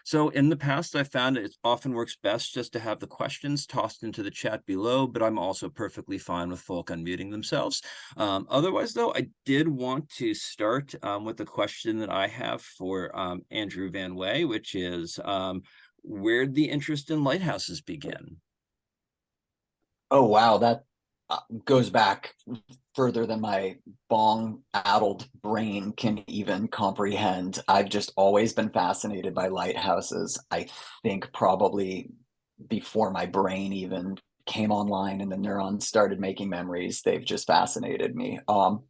So in the past, I found it often works best just to have the questions tossed into the chat below, but I'm also perfectly fine with folk unmuting themselves. Otherwise, though, I did want to start with the question that I have for Andrew Van Wey, which is, where'd the interest in lighthouses begin? Oh, wow. That goes back further than my bong-addled brain can even comprehend. I've just always been fascinated by lighthouses. I think probably before my brain even came online and the neurons started making memories, they've just fascinated me.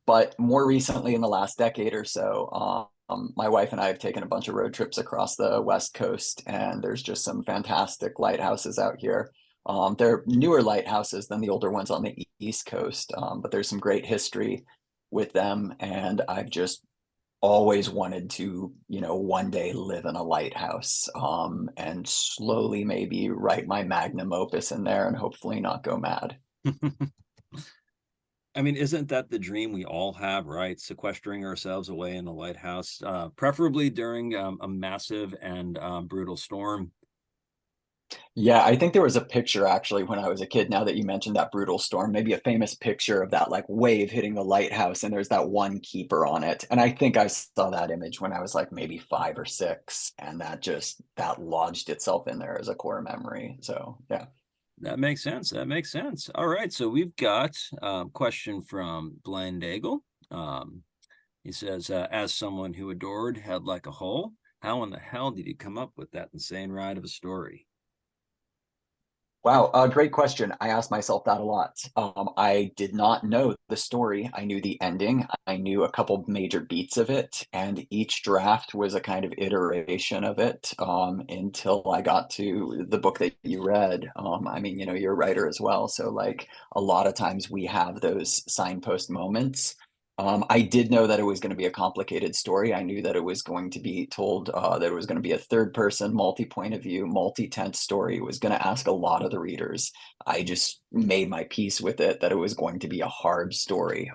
But more recently, in the last decade or so, my wife and I have taken a bunch of road trips across the West Coast, and there's just some fantastic lighthouses out here. They're newer lighthouses than the older ones on the East Coast, but there's some great history with them. And I've just always wanted to, one day live in a lighthouse, and slowly maybe write my magnum opus in there and hopefully not go mad. I mean, isn't that the dream we all have, right? Sequestering ourselves away in a lighthouse, preferably during a massive and brutal storm. Yeah, I think there was a picture actually when I was a kid, now that you mentioned that brutal storm, maybe a famous picture of that like wave hitting the lighthouse, and there's that one keeper on it. And I think I saw that image when I was like maybe 5 or 6, and that lodged itself in there as a core memory. So yeah. That makes sense. That makes sense. All right. So we've got a question from Blaine Daigle. He says, as someone who adored Head Like a Hole, how in the hell did you come up with that insane ride of a story? Wow, great question. I asked myself that a lot. I did not know the story. I knew the ending. I knew a couple major beats of it, and each draft was a kind of iteration of it, until I got to the book that you read. I mean, you're a writer as well, so like a lot of times we have those signpost moments. I did know that it was going to be a complicated story. I knew that it was going to be told, that it was going to be a third person, multi-point of view, multi-tense story. It was going to ask a lot of the readers. I just made my peace with it that it was going to be a hard story.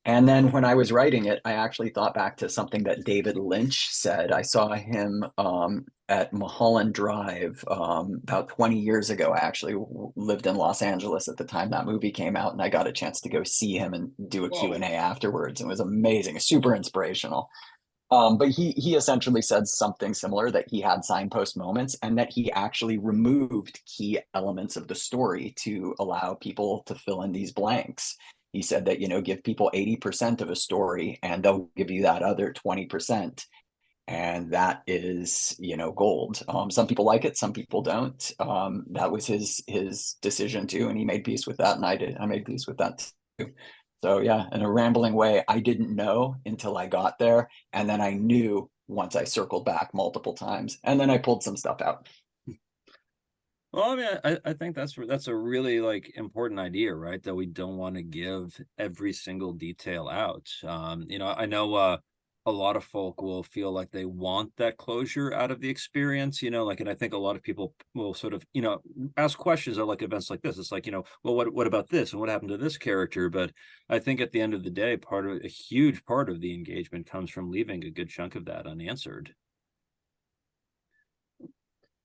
And then when I was writing it, I actually thought back to something that David Lynch said. I saw him at Mulholland Drive about 20 years ago. I actually lived in Los Angeles at the time that movie came out, and I got a chance to go see him and do a Q&A afterwards. It was amazing, super inspirational. But he essentially said something similar, that he had signpost moments and that he actually removed key elements of the story to allow people to fill in these blanks. He said that, give people 80% of a story and they'll give you that other 20. And that is, gold. Some people like it, some people don't. That was his decision too, and he made peace with that, and I made peace with that too. So yeah, in a rambling way, I didn't know until I got there, and then I knew once I circled back multiple times, and then I pulled some stuff out. Well, I mean, I think that's a really like important idea, right? That we don't want to give every single detail out. I know a lot of folk will feel like they want that closure out of the experience, like, and I think a lot of people will sort of, ask questions at like events like this. It's like, well, what about this and what happened to this character? But I think at the end of the day, a huge part of the engagement comes from leaving a good chunk of that unanswered.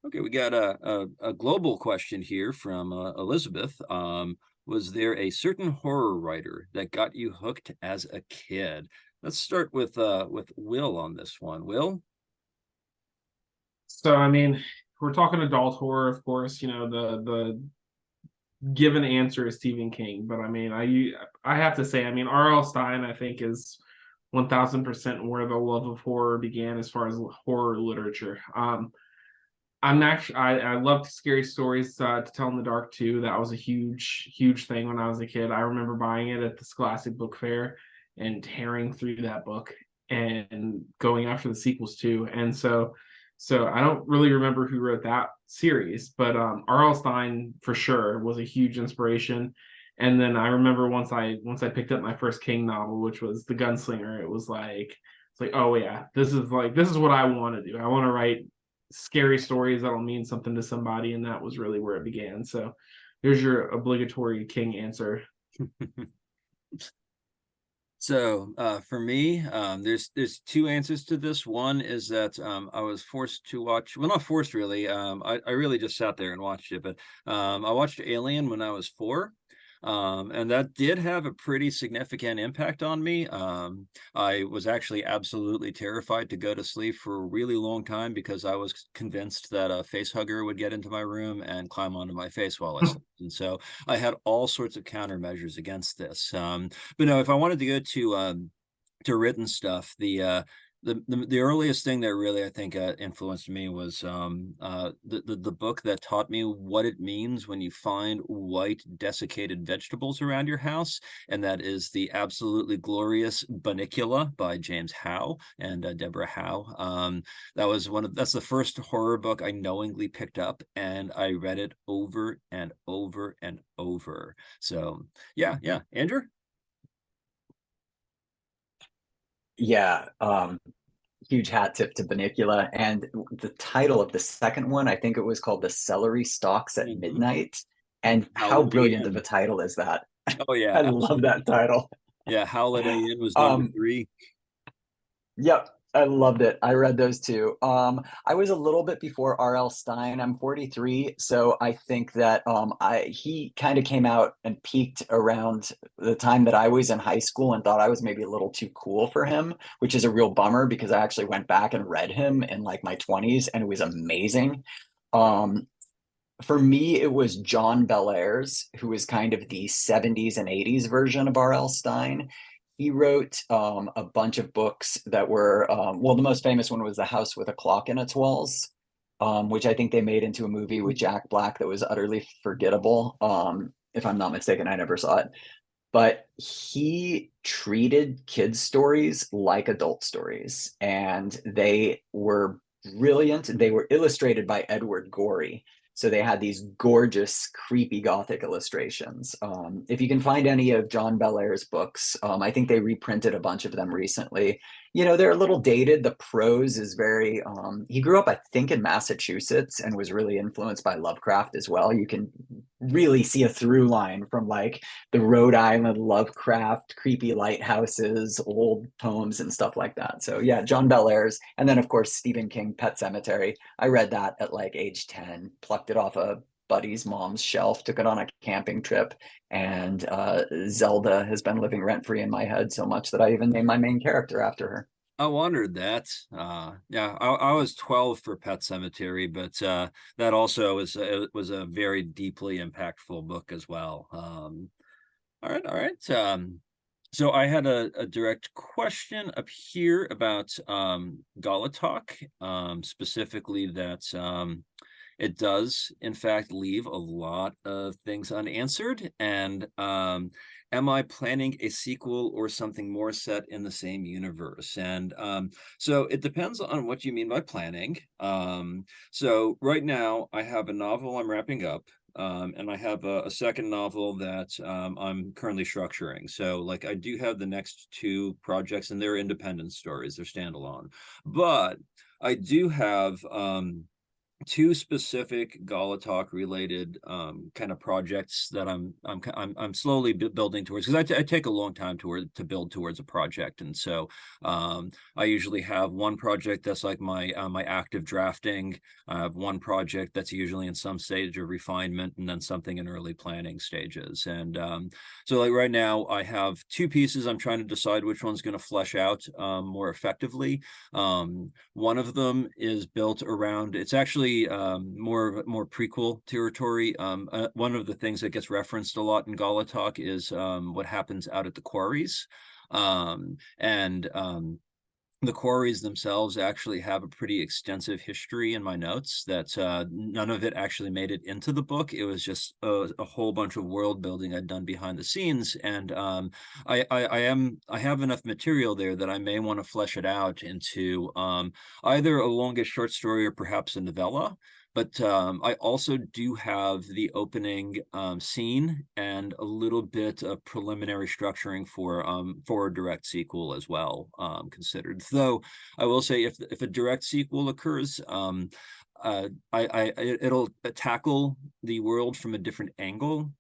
Okay, we got a global question here from Elizabeth. Was there a certain horror writer that got you hooked as a kid? Let's start with Will on this one. Will? So I mean, we're talking adult horror, of course. The given answer is Stephen King, but I mean, I have to say, I mean, R.L. Stine, I think, is 1000% where the love of horror began as far as horror literature. I loved scary stories to tell in the dark too. That was a huge thing when I was a kid. I remember buying it at the Scholastic Book Fair and tearing through that book and going after the sequels too. And so I don't really remember who wrote that series, but R.L. Stine for sure was a huge inspiration. And then I remember once I picked up my first King novel, which was The Gunslinger, it's like, oh yeah, this is what I want to do. I want to write scary stories that'll mean something to somebody, and that was really where it began. So here's your obligatory King answer. So for me, there's two answers to this. One is that I was forced to watch, well, not forced really. I really just sat there and watched it, but I watched Alien when I was 4. And that did have a pretty significant impact on me. I was actually absolutely terrified to go to sleep for a really long time because I was convinced that a face hugger would get into my room and climb onto my face while I slept. And so I had all sorts of countermeasures against this. But no, if I wanted to go to written stuff, the earliest thing that really I think influenced me was the book that taught me what it means when you find white desiccated vegetables around your house, and that is the absolutely glorious Bunnicula by James Howe and Deborah Howe. That's the first horror book I knowingly picked up, and I read it over and over and over. So yeah, Andrew. Yeah, huge hat tip to Bunnicula. And the title of the second one, I think it was called The Celery Stalks at Midnight. And how brilliant of a title is that? Oh yeah, I love that title. Yeah, Howlett A.M. was number 3. Yep, I loved it. I read those too. I was a little bit before R.L. Stine. I'm 43, so I think that he kind of came out and peaked around the time that I was in high school and thought I was maybe a little too cool for him, which is a real bummer because I actually went back and read him in like my 20s and it was amazing. For me, it was John Bellairs, who was kind of the 70s and 80s version of R.L. Stine. He wrote a bunch of books that were, well, the most famous one was The House with a Clock in Its Walls, which I think they made into a movie with Jack Black that was utterly forgettable. If I'm not mistaken, I never saw it. But he treated kids' stories like adult stories, and they were brilliant. They were illustrated by Edward Gorey. So they had these gorgeous, creepy Gothic illustrations. If you can find any of John Bellairs' books, I think they reprinted a bunch of them recently. They're a little dated. The prose is very, he grew up, I think, in Massachusetts and was really influenced by Lovecraft as well. You can really see a through line from like the Rhode Island Lovecraft, creepy lighthouses, old poems and stuff like that. So yeah, John Bellairs. And then of course, Stephen King, Pet Sematary. I read that at like age 10, plucked it off a buddy's mom's shelf, took it on a camping trip, and Zelda has been living rent-free in my head so much that I even named my main character after her. I wondered that. Yeah, I was 12 for Pet Cemetery, but that also was a very deeply impactful book as well. All right, all right. So I had a direct question up here about Galatok, specifically that it does, in fact, leave a lot of things unanswered. And am I planning a sequel or something more set in the same universe? And so it depends on what you mean by planning. So right now, I have a novel I'm wrapping up. And I have a second novel that I'm currently structuring. So, like, I do have the next two projects, and they're independent stories; they're standalone. But I do have two specific Galatok related kind of projects that I'm slowly building towards, because I take a long time to build towards a project. And so I usually have one project that's like my active drafting. I have one project that's usually in some stage of refinement, and then something in early planning stages. And so, like, right now I have two pieces. I'm trying to decide which one's going to flesh out more effectively. One of them is built around, it's actually more prequel territory. One of the things that gets referenced a lot in Galatok is what happens out at the quarries. And the quarries themselves actually have a pretty extensive history in my notes that none of it actually made it into the book. It was just a whole bunch of world building I'd done behind the scenes. And I have enough material there that I may want to flesh it out into either a longish short story or perhaps a novella. But I also do have the opening scene and a little bit of preliminary structuring for a direct sequel as well, considered. Though I will say, if a direct sequel occurs, it'll tackle the world from a different angle.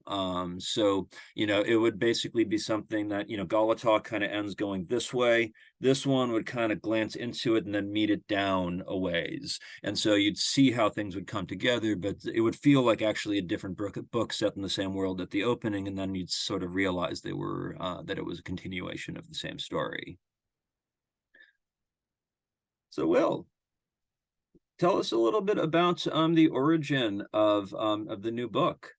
So it would basically be something that Galatog kind of ends going this way. This one would kind of glance into it and then meet it down a ways, and so you'd see how things would come together. But it would feel like actually a different book set in the same world at the opening, and then you'd sort of realize they were that it was a continuation of the same story. So, Will, tell us a little bit about the origin of the new book.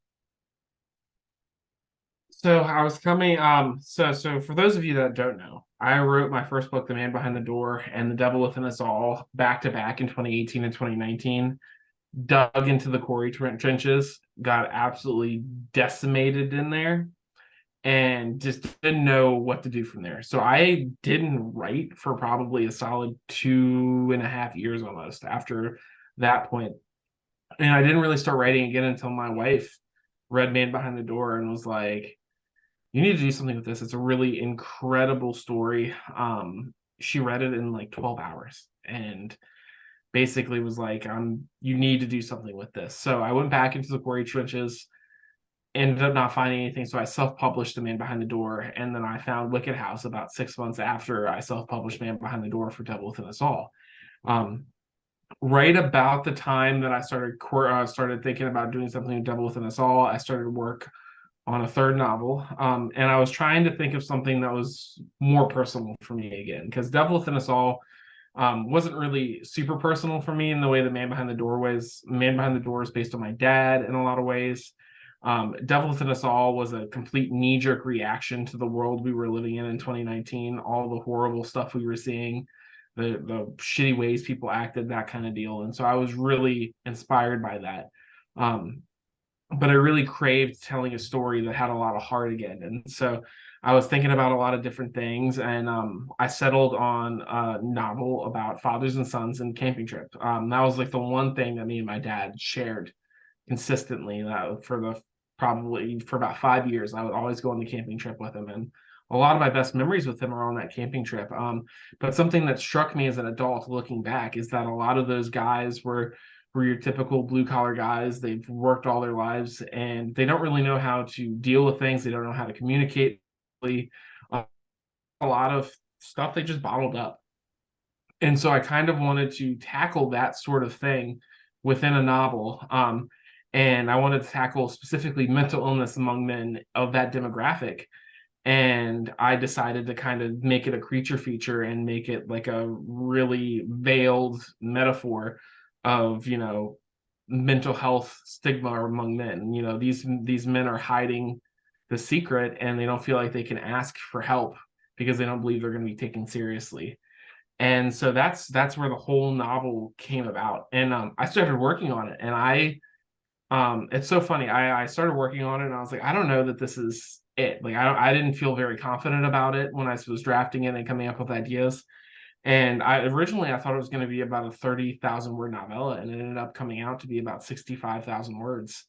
So I was coming. So for those of you that don't know, I wrote my first book, The Man Behind the Door and The Devil Within Us All, back to back in 2018 and 2019. Dug into the quarry trenches, got absolutely decimated in there, and just didn't know what to do from there. So I didn't write for probably a solid 2.5 years almost after that point. And I didn't really start writing again until my wife read Man Behind the Door and was like, you need to do something with this. It's a really incredible story. She read it in like 12 hours and basically was like, you need to do something with this. So I went back into the quarry trenches, ended up not finding anything. So I self-published The Man Behind the Door. And then I found Wicked House about 6 months after I self-published Man Behind the Door for Devil Within Us All. Right about the time that I started thinking about doing something with Devil Within Us All, I started work on a third novel. And I was trying to think of something that was more personal for me again, because Devil Within Us All wasn't really super personal for me in the way that Man Behind the Door was. Man Behind the Door is based on my dad in a lot of ways. Devil Within Us All was a complete knee-jerk reaction to the world we were living in 2019, all the horrible stuff we were seeing, the shitty ways people acted, that kind of deal. And so I was really inspired by that. But I really craved telling a story that had a lot of heart again. And so I was thinking about a lot of different things, and I settled on a novel about fathers and sons and camping trip. That was like the one thing that me and my dad shared consistently. That probably for about 5 years, I would always go on the camping trip with him, and a lot of my best memories with him are on that camping trip. But something that struck me as an adult looking back is that a lot of those guys were your typical blue collar guys. They've worked all their lives and they don't really know how to deal with things. They don't know how to communicate. A lot of stuff they just bottled up. And so I kind of wanted to tackle that sort of thing within a novel. And I wanted to tackle specifically mental illness among men of that demographic. And I decided to kind of make it a creature feature and make it like a really veiled metaphor of, you know, mental health stigma among men. You know, these men are hiding the secret, and they don't feel like they can ask for help because they don't believe they're going to be taken seriously. And so that's where the whole novel came about. And I started working on it, and it's so funny. I started working on it, and I was like, I don't know that this is it. Like, I didn't feel very confident about it when I was drafting it and coming up with ideas. And I thought it was going to be about a 30,000 word novella, and it ended up coming out to be about 65,000 words.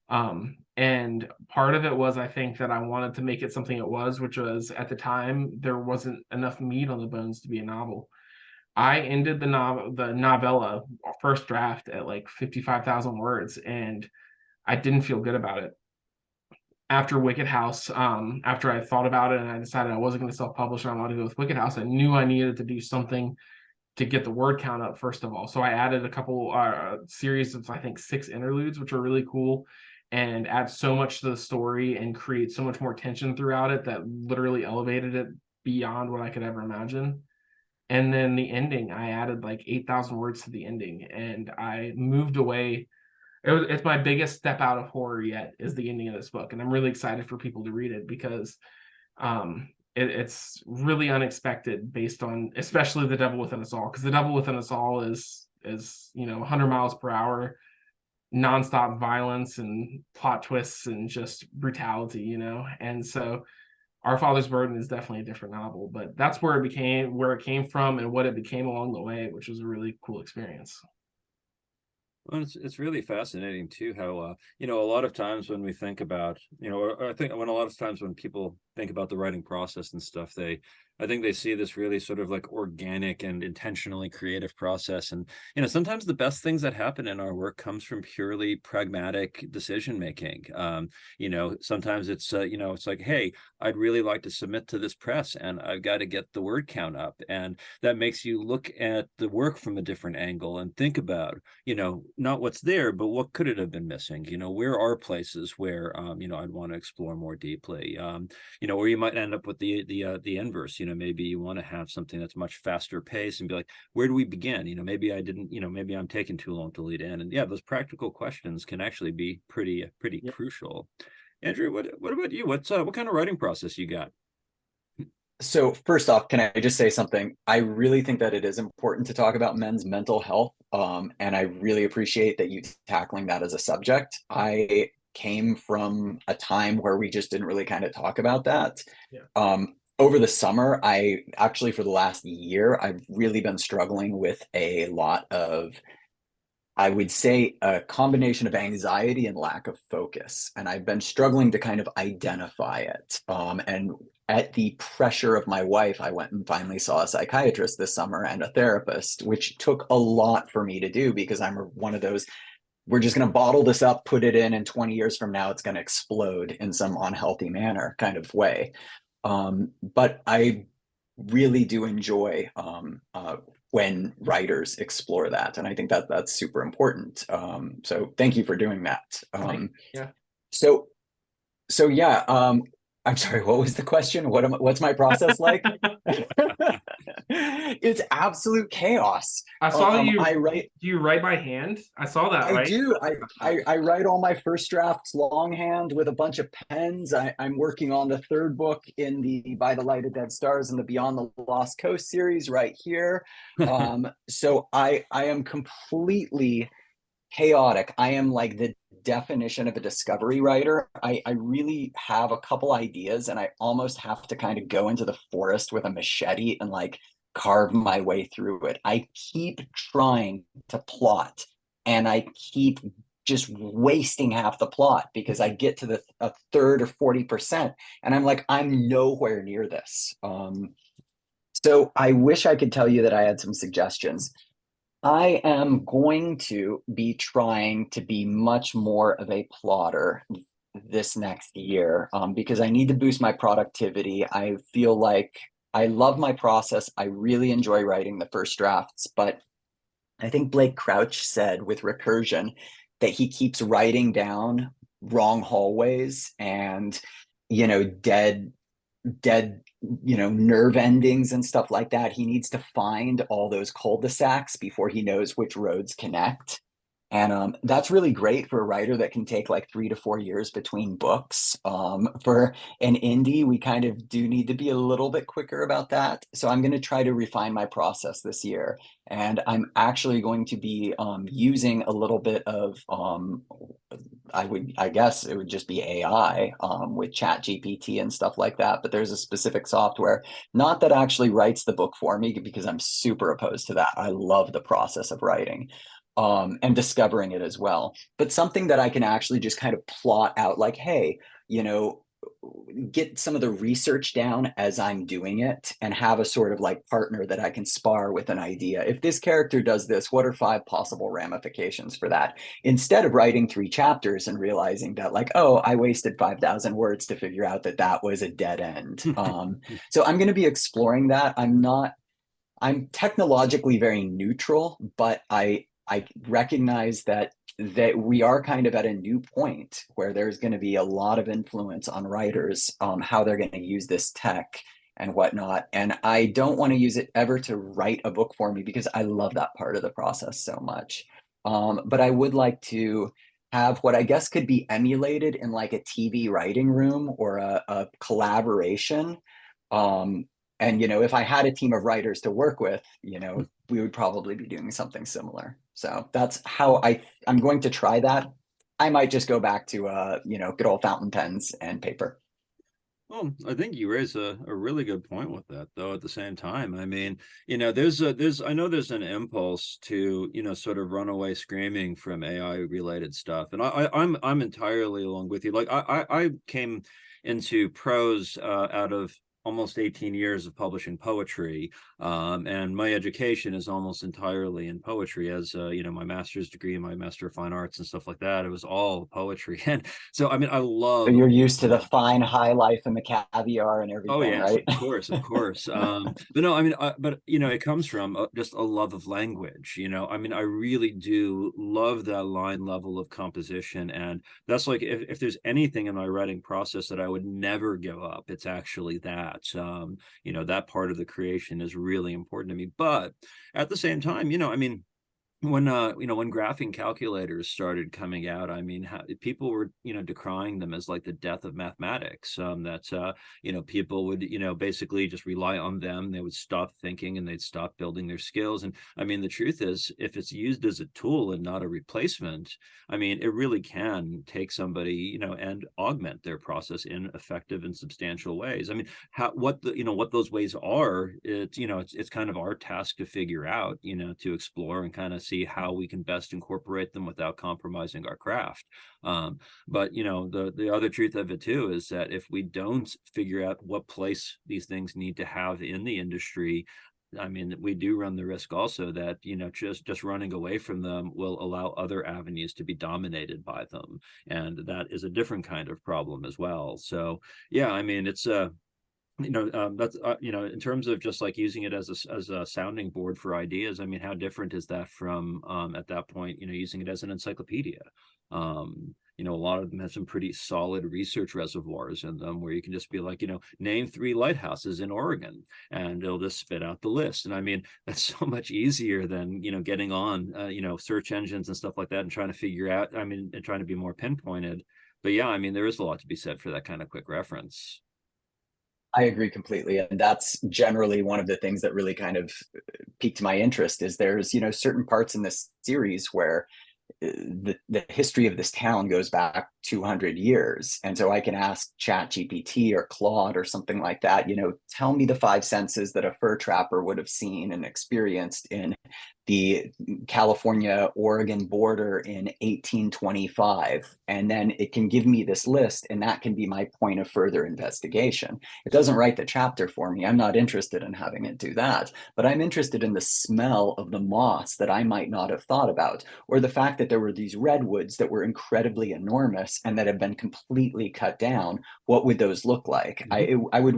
And part of it was, I think, that I wanted to make it something it was, which was, at the time, there wasn't enough meat on the bones to be a novel. I ended the novella first draft at like 55,000 words, and I didn't feel good about it. After Wicked House, after I thought about it and I decided I wasn't going to self-publish and I wanted to go with Wicked House, I knew I needed to do something to get the word count up, first of all. So I added a couple series of, I think, 6 interludes, which are really cool and add so much to the story and create so much more tension throughout it that literally elevated it beyond what I could ever imagine. And then the ending, I added like 8,000 words to the ending, and I moved away. It's my biggest step out of horror yet, is the ending of this book, and I'm really excited for people to read it because it's really unexpected, based on especially The Devil Within Us All, because The Devil Within Us All is 100 miles per hour, nonstop violence and plot twists and just brutality, and so Our Father's Burden is definitely a different novel, but that's where it came from and what it became along the way, which was a really cool experience. Well, it's really fascinating too how a lot of times when we think about, or I think when a lot of times when people think about the writing process and stuff, I think they see this really sort of like organic and intentionally creative process. And sometimes the best things that happen in our work comes from purely pragmatic decision making. Sometimes it's it's like, hey, I'd really like to submit to this press, and I've got to get the word count up, and that makes you look at the work from a different angle and think about, not what's there, but what could it have been missing? Where are places where, I'd want to explore more deeply, or you might end up with the inverse, maybe you want to have something that's much faster paced and be like, where do we begin? Maybe I didn't, maybe I'm taking too long to lead in. And yeah, those practical questions can actually be pretty Yep. crucial. Andrew, what about you? What kind of writing process you got? So first off, can I just say something? I really think that it is important to talk about men's mental health. And I really appreciate that you tackling that as a subject. I came from a time where we just didn't really kind of talk about that. Yeah. Over the summer, I actually, for the last year, I've really been struggling with a lot of, I would say, a combination of anxiety and lack of focus. And I've been struggling to kind of identify it. And at the pressure of my wife, I went and finally saw a psychiatrist this summer and a therapist, which took a lot for me to do because I'm one of those, we're just going to bottle this up, put it in, and 20 years from now, it's going to explode in some unhealthy manner kind of way. But I really do enjoy when writers explore that, and I think that that's super important. So thank you for doing that. Yeah. So yeah. I'm sorry, what was the question? What's my process like? It's absolute chaos. I saw that I write. Do you write by hand? I saw that, I right? do. I write all my first drafts longhand with a bunch of pens. I'm working on the 3rd book in the By the Light of Dead Stars and the Beyond the Lost Coast series right here. So I am completely chaotic. I am like the definition of a discovery writer. I really have a couple ideas, and I almost have to kind of go into the forest with a machete and like carve my way through it. I keep trying to plot, and I keep just wasting half the plot because I get to a third or 40%, and I'm like, I'm nowhere near this. So I wish I could tell you that I had some suggestions. I am going to be trying to be much more of a plotter this next year, because I need to boost my productivity. I feel like I love my process. I really enjoy writing the first drafts, but I think Blake Crouch said with recursion that he keeps writing down wrong hallways and, dead dead, nerve endings and stuff like that. He needs to find all those cul-de-sacs before he knows which roads connect. And that's really great for a writer that can take like 3 to 4 years between books. For an indie, we kind of do need to be a little bit quicker about that. So I'm going to try to refine my process this year. And I'm actually going to be using a little bit of, I guess it would just be AI with Chat GPT and stuff like that. But there's a specific software, not that actually writes the book for me, because I'm super opposed to that. I love the process of writing and discovering it as well. But something that I can actually just kind of plot out, like, hey, get some of the research down as I'm doing it, and have a sort of like partner that I can spar with an idea. If this character does this, what are 5 possible ramifications for that? Instead of writing 3 chapters and realizing that, like, oh, I wasted 5,000 words to figure out that that was a dead end. So I'm going to be exploring that. I'm technologically very neutral, but I recognize that we are kind of at a new point where there's going to be a lot of influence on writers, how they're going to use this tech and whatnot. And I don't want to use it ever to write a book for me, because I love that part of the process so much. But I would like to have what I guess could be emulated in like a TV writing room, or a collaboration. And if I had a team of writers to work with, we would probably be doing something similar. So that's how I'm going to try that. I might just go back to good old fountain pens and paper. Well, I think you raise a really good point with that, though. At the same time, I mean, I know there's an impulse to, sort of run away screaming from AI related stuff, and I'm entirely along with you. Like I came into prose out of almost 18 years of publishing poetry, and my education is almost entirely in poetry. As my master's degree, my master of fine arts and stuff like that, it was all poetry. And so I mean, I love. So you're used to the fine high life and the caviar and Oh everything, yes, right? of course, of course. But no, I mean, but it comes from just a love of language. I mean, I really do love that line level of composition, and that's like, if there's anything in my writing process that I would never give up, it's actually that. That part of the creation is really important to me. But at the same time, I mean, when graphing calculators started coming out, I mean, people were decrying them as like the death of mathematics. That people would basically just rely on them. They would stop thinking and they'd stop building their skills. And I mean, the truth is, if it's used as a tool and not a replacement, I mean, it really can take somebody and augment their process in effective and substantial ways. I mean, what those ways are, it's kind of our task to figure out, to explore and kind of see how we can best incorporate them without compromising our craft. But the other truth of it too is that if we don't figure out what place these things need to have in the industry, I mean, we do run the risk also that just running away from them will allow other avenues to be dominated by them, and that is a different kind of problem as well. So yeah, I mean, it's that's in terms of just like using it as a sounding board for ideas. I mean, how different is that from at that point using it as an encyclopedia? A lot of them have some pretty solid research reservoirs in them, where you can just be like, name 3 lighthouses in Oregon, and it'll just spit out the list. And I mean, that's so much easier than getting on search engines and stuff like that and trying to figure out, I mean, and trying to be more pinpointed. But yeah, I mean, there is a lot to be said for that kind of quick reference. I agree completely. And that's generally one of the things that really kind of piqued my interest. Is there's, certain parts in this series where the history of this town goes back 200 years. And so I can ask Chat GPT or Claude or something like that, tell me the 5 senses that a fur trapper would have seen and experienced in the California Oregon border in 1825. And then it can give me this list, and that can be my point of further investigation. It doesn't write the chapter for me. I'm not interested in having it do that, but I'm interested in the smell of the moss that I might not have thought about, or the fact that there were these redwoods that were incredibly enormous and that have been completely cut down. What would those look like? I would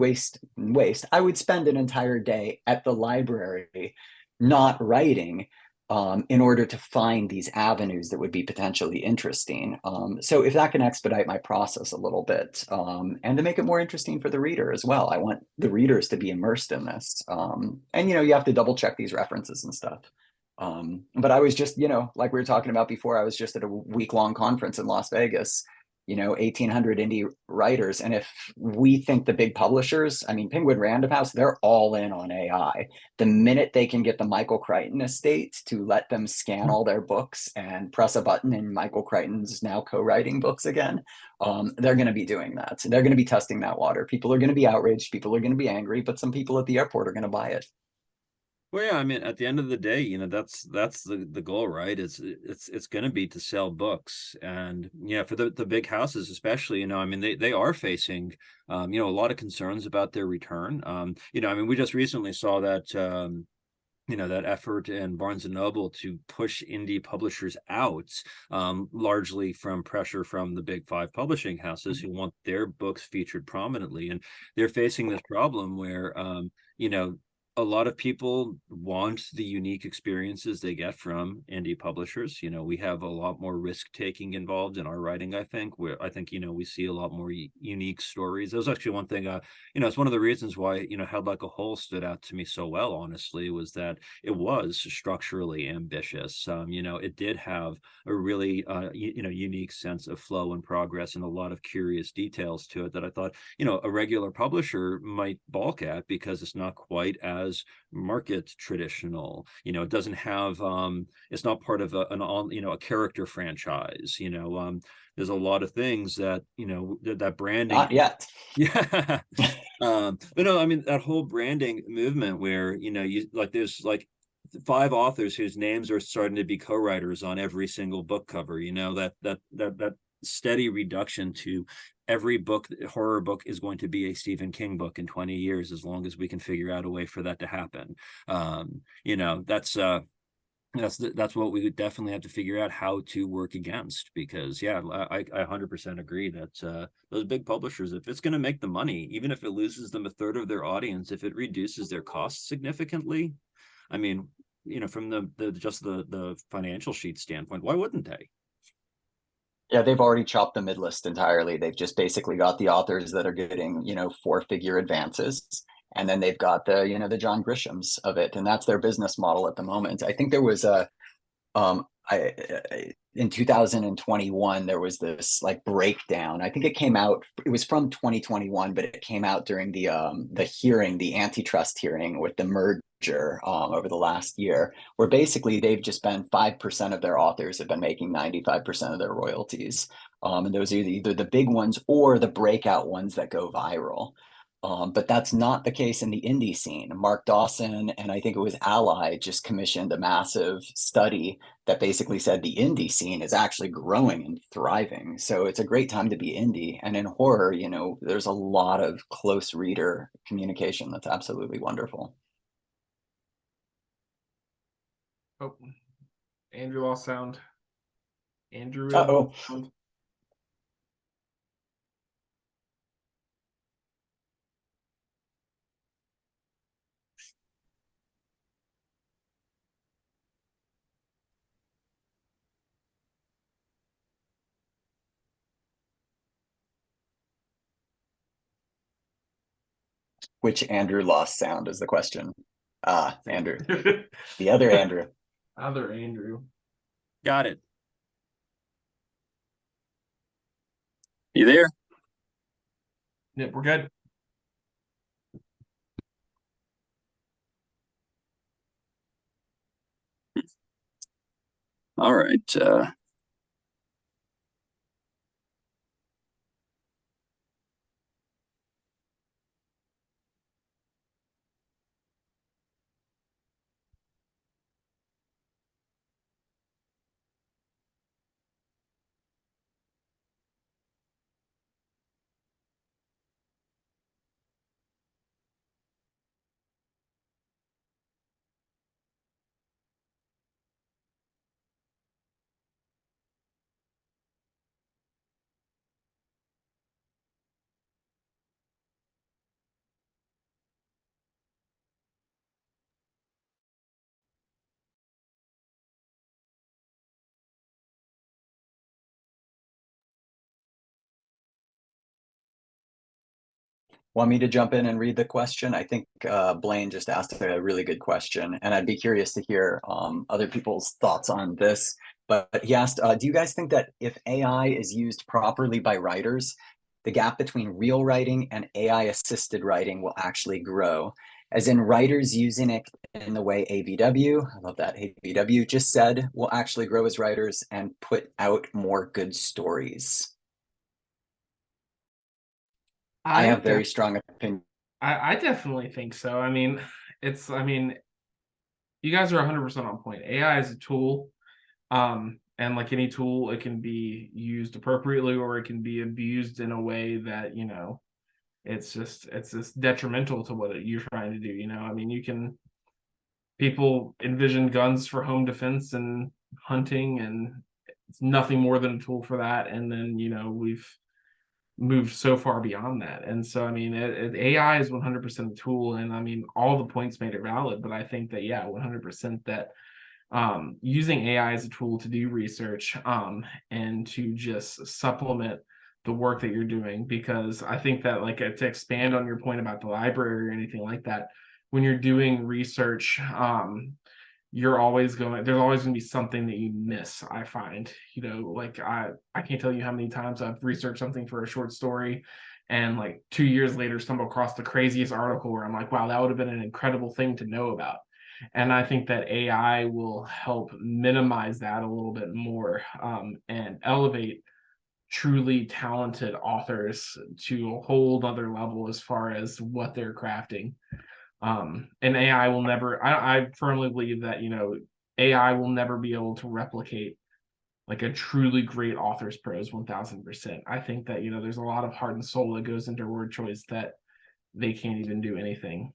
I would spend an entire day at the library not writing, in order to find these avenues that would be potentially interesting. So if that can expedite my process a little bit, and to make it more interesting for the reader as well, I want the readers to be immersed in this. And you have to double check these references and stuff. But I was just, like we were talking about before, I was just at a week-long conference in Las Vegas, 1,800 indie writers. And if we think the big publishers, I mean, Penguin Random House, they're all in on AI. The minute they can get the Michael Crichton estate to let them scan all their books and press a button and Michael Crichton's now co-writing books again, they're going to be doing that. They're going to be testing that water. People are going to be outraged. People are going to be angry, but some people at the airport are going to buy it. Well, yeah, I mean, at the end of the day, that's the goal, right? It's going to be to sell books, and for the big houses, especially, I mean, they are facing, a lot of concerns about their return. I mean, we just recently saw that, that effort in Barnes and Noble to push indie publishers out, largely from pressure from the big five publishing houses who want their books featured prominently, and they're facing this problem where, a lot of people want the unique experiences they get from indie publishers. We have a lot more risk taking involved in our writing, I think, where I think, we see a lot more unique stories. That was actually one thing, it's one of the reasons why, Held Like a Whole stood out to me so well, honestly, was that it was structurally ambitious. It did have a really, unique sense of flow and progress and a lot of curious details to it that I thought, a regular publisher might balk at because it's not quite as market traditional. It doesn't have, it's not part of a character franchise. There's a lot of things that, that branding. Not yet. Yeah. But no, I mean, that whole branding movement where, there's like 5 authors whose names are starting to be co-writers on every single book cover, that steady reduction to every horror book is going to be a Stephen King book in 20 years, as long as we can figure out a way for that to happen. That's what we would definitely have to figure out how to work against, because I 100% agree that those big publishers, if it's going to make the money, even if it loses them a third of their audience, if it reduces their costs significantly, I mean, from the financial sheet standpoint, why wouldn't they? Yeah, they've already chopped the mid-list entirely. They've just basically got the authors that are getting, 4-figure advances. And then they've got the John Grishams of it. And that's their business model at the moment. I think there was in 2021, there was this like breakdown. I think it was from 2021, but it came out during the antitrust hearing with the merger over the last year, where basically they've just been 5% of their authors have been making 95% of their royalties. And those are either the big ones or the breakout ones that go viral. But that's not the case in the indie scene. Mark Dawson and I think it was Ally just commissioned a massive study that basically said the indie scene is actually growing and thriving. So it's a great time to be indie. And in horror, there's a lot of close reader communication that's absolutely wonderful. Oh, Andrew lost sound. Andrew. Uh-oh. Sound. Which Andrew lost sound is the question. Andrew. The other Andrew. Other Andrew. Got it. You there? Yep, we're good. All right. Want me to jump in and read the question? I think Blaine just asked a really good question, and I'd be curious to hear other people's thoughts on this. But he asked, do you guys think that if AI is used properly by writers, the gap between real writing and AI assisted writing will actually grow? As in writers using it in the way AVW, I love that, AVW just said, will actually grow as writers and put out more good stories. I have very strong opinion. I definitely think so. I mean, you guys are 100% on point. AI is a tool, and like any tool, it can be used appropriately or it can be abused in a way that, you know, it's just detrimental to what you're trying to do. You know, I mean, people envision guns for home defense and hunting, and it's nothing more than a tool for that. And then, you know, we've moved so far beyond that. And so, I mean, AI is 100% a tool. And I mean, all the points made are valid, but I think that, yeah, 100% that using AI as a tool to do research and to just supplement the work that you're doing, because I think that, like, to expand on your point about the library or anything like that, when you're doing research, there's always going to be something that you miss. I find, you know, like I can't tell you how many times I've researched something for a short story and like 2 years later stumble across the craziest article where I'm like, wow, that would have been an incredible thing to know about. And I think that AI will help minimize that a little bit more, and elevate truly talented authors to a whole other level as far as what they're crafting. And AI will never, I firmly believe that, you know, AI will never be able to replicate like a truly great author's prose 1000%. I think that, you know, there's a lot of heart and soul that goes into word choice that they can't even do anything.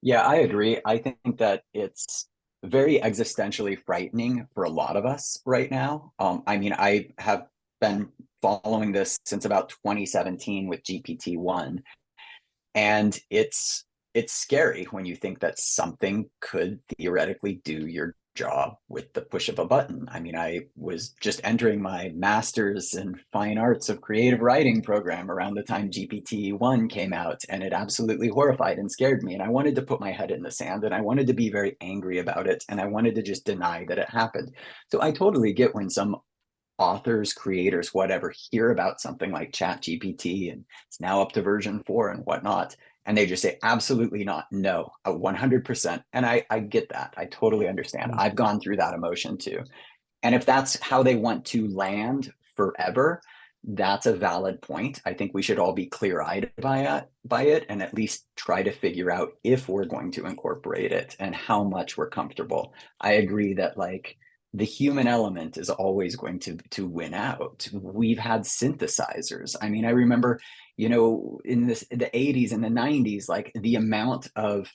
Yeah, I agree. I think that it's very existentially frightening for a lot of us right now. I mean, I have been following this since about 2017 with GPT-1, and it's scary when you think that something could theoretically do your job with the push of a button. I mean, I was just entering my master's in fine arts of creative writing program around the time GPT-1 came out, and it absolutely horrified and scared me. And I wanted to put my head in the sand, and I wanted to be very angry about it, and I wanted to just deny that it happened. So I totally get when some authors, creators, whatever, hear about something like Chat GPT and it's now up to version 4 and whatnot, and they just say, absolutely not, no, 100%. And I get that. I totally understand. I've gone through that emotion too. And if that's how they want to land forever, that's a valid point. I think we should all be clear-eyed by it and at least try to figure out if we're going to incorporate it and how much we're comfortable. I agree that, like, the human element is always going to win out. We've had synthesizers. I mean, I remember, you know, in the 80s and the 90s, like the amount of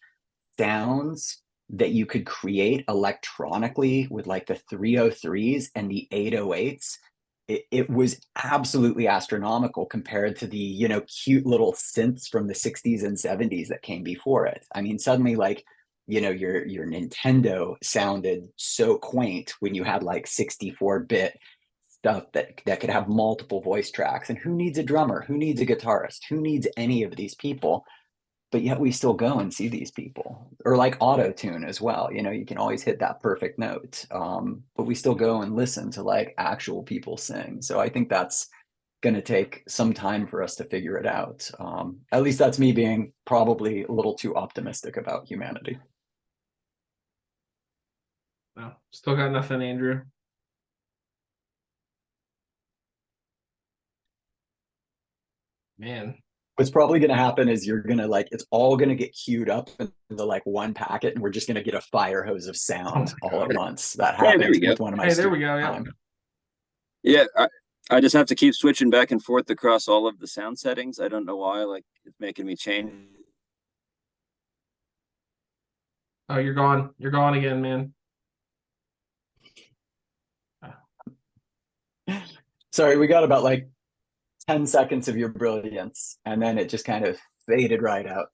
sounds that you could create electronically with like the 303s and the 808s. It was absolutely astronomical compared to the, you know, cute little synths from the 60s and 70s that came before it. I mean, suddenly, like, you know, your Nintendo sounded so quaint when you had like 64-bit stuff that could have multiple voice tracks. And who needs a drummer? Who needs a guitarist? Who needs any of these people? But yet we still go and see these people. Or like auto tune as well. You know, you can always hit that perfect note, but we still go and listen to like actual people sing. So I think that's going to take some time for us to figure it out. At least that's me being probably a little too optimistic about humanity. No, still got nothing, Andrew. Man, What's probably going to happen is you're going to, like, it's all going to get queued up into like one packet, and we're just going to get a fire hose of sound all at once. That Hey, there we happened go. with one of my hey, there we students. go. Yeah, I just have to keep switching back and forth across all of the sound settings. I don't know why, like it's making me change. Oh, you're gone. You're gone again, man. Sorry, we got about like 10 seconds of your brilliance, and then it just kind of faded right out.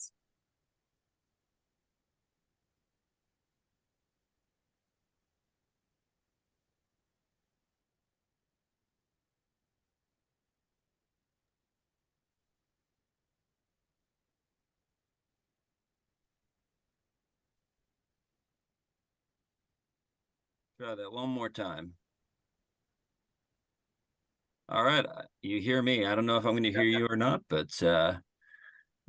Try that one more time. All right, you hear me. I don't know if I'm going to hear you or not, but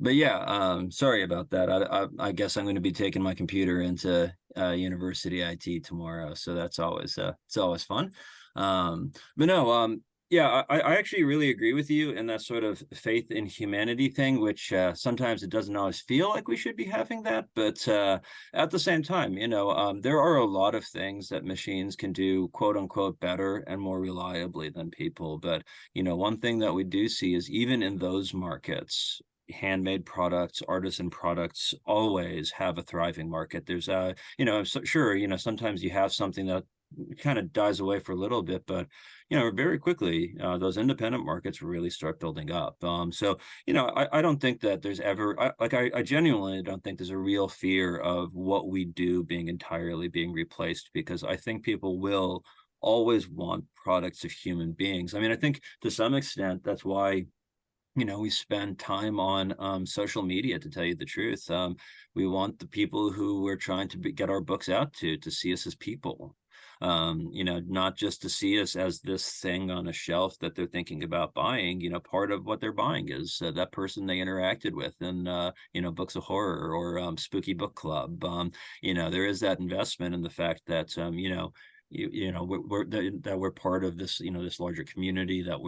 yeah, sorry about that. I guess I'm going to be taking my computer into university IT tomorrow, so that's always it's always fun. But no, yeah, I actually really agree with you in that sort of faith in humanity thing, which sometimes it doesn't always feel like we should be having that, but at the same time, there are a lot of things that machines can do, quote unquote, better and more reliably than people. But one thing that we do see is even in those markets, handmade products, artisan products always have a thriving market. There's sure, sometimes you have something that kind of dies away for a little bit, but very quickly those independent markets really start building up. So I don't think that there's ever I genuinely don't think there's a real fear of what we do being entirely being replaced, because I think people will always want products of human beings. I mean, I think to some extent that's why we spend time on social media, to tell you the truth. We want the people who we're trying to get our books out to see us as people. Not just to see us as this thing on a shelf that they're thinking about buying. Part of what they're buying is that person they interacted with in books of horror or spooky book club. There is that investment in the fact that that we're part of this this larger community, that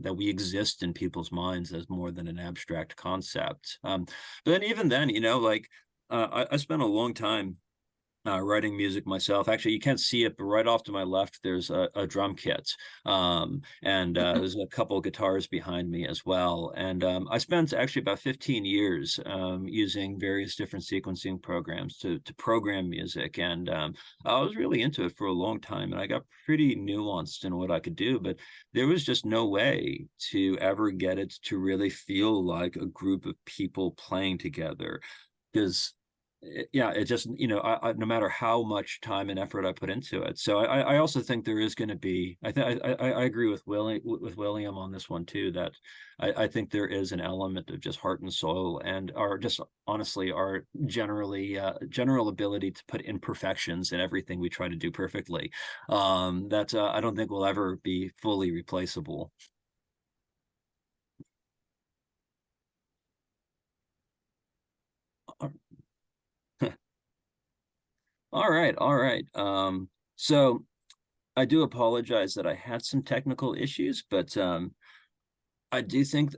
that we exist in people's minds as more than an abstract concept. But then even then, I spent a long time writing music myself. Actually, you can't see it, but right off to my left, there's a drum kit. And there's a couple of guitars behind me as well. And I spent actually about 15 years using various different sequencing programs to program music. And I was really into it for a long time, and I got pretty nuanced in what I could do, but there was just no way to ever get it to really feel like a group of people playing together. Because it just no matter how much time and effort I put into it. So I also think there is going to be, I agree with William on this one too, that I think there is an element of just heart and soul, and our just honestly our general ability to put imperfections in everything we try to do perfectly, that I don't think will ever be fully replaceable. All right, all right. So I do apologize that I had some technical issues, but I do think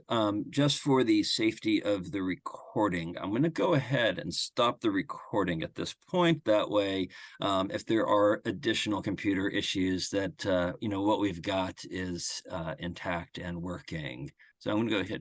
just for the safety of the recording, I'm going to go ahead and stop the recording at this point. That way, if there are additional computer issues, that what we've got is intact and working. So I'm going to go hit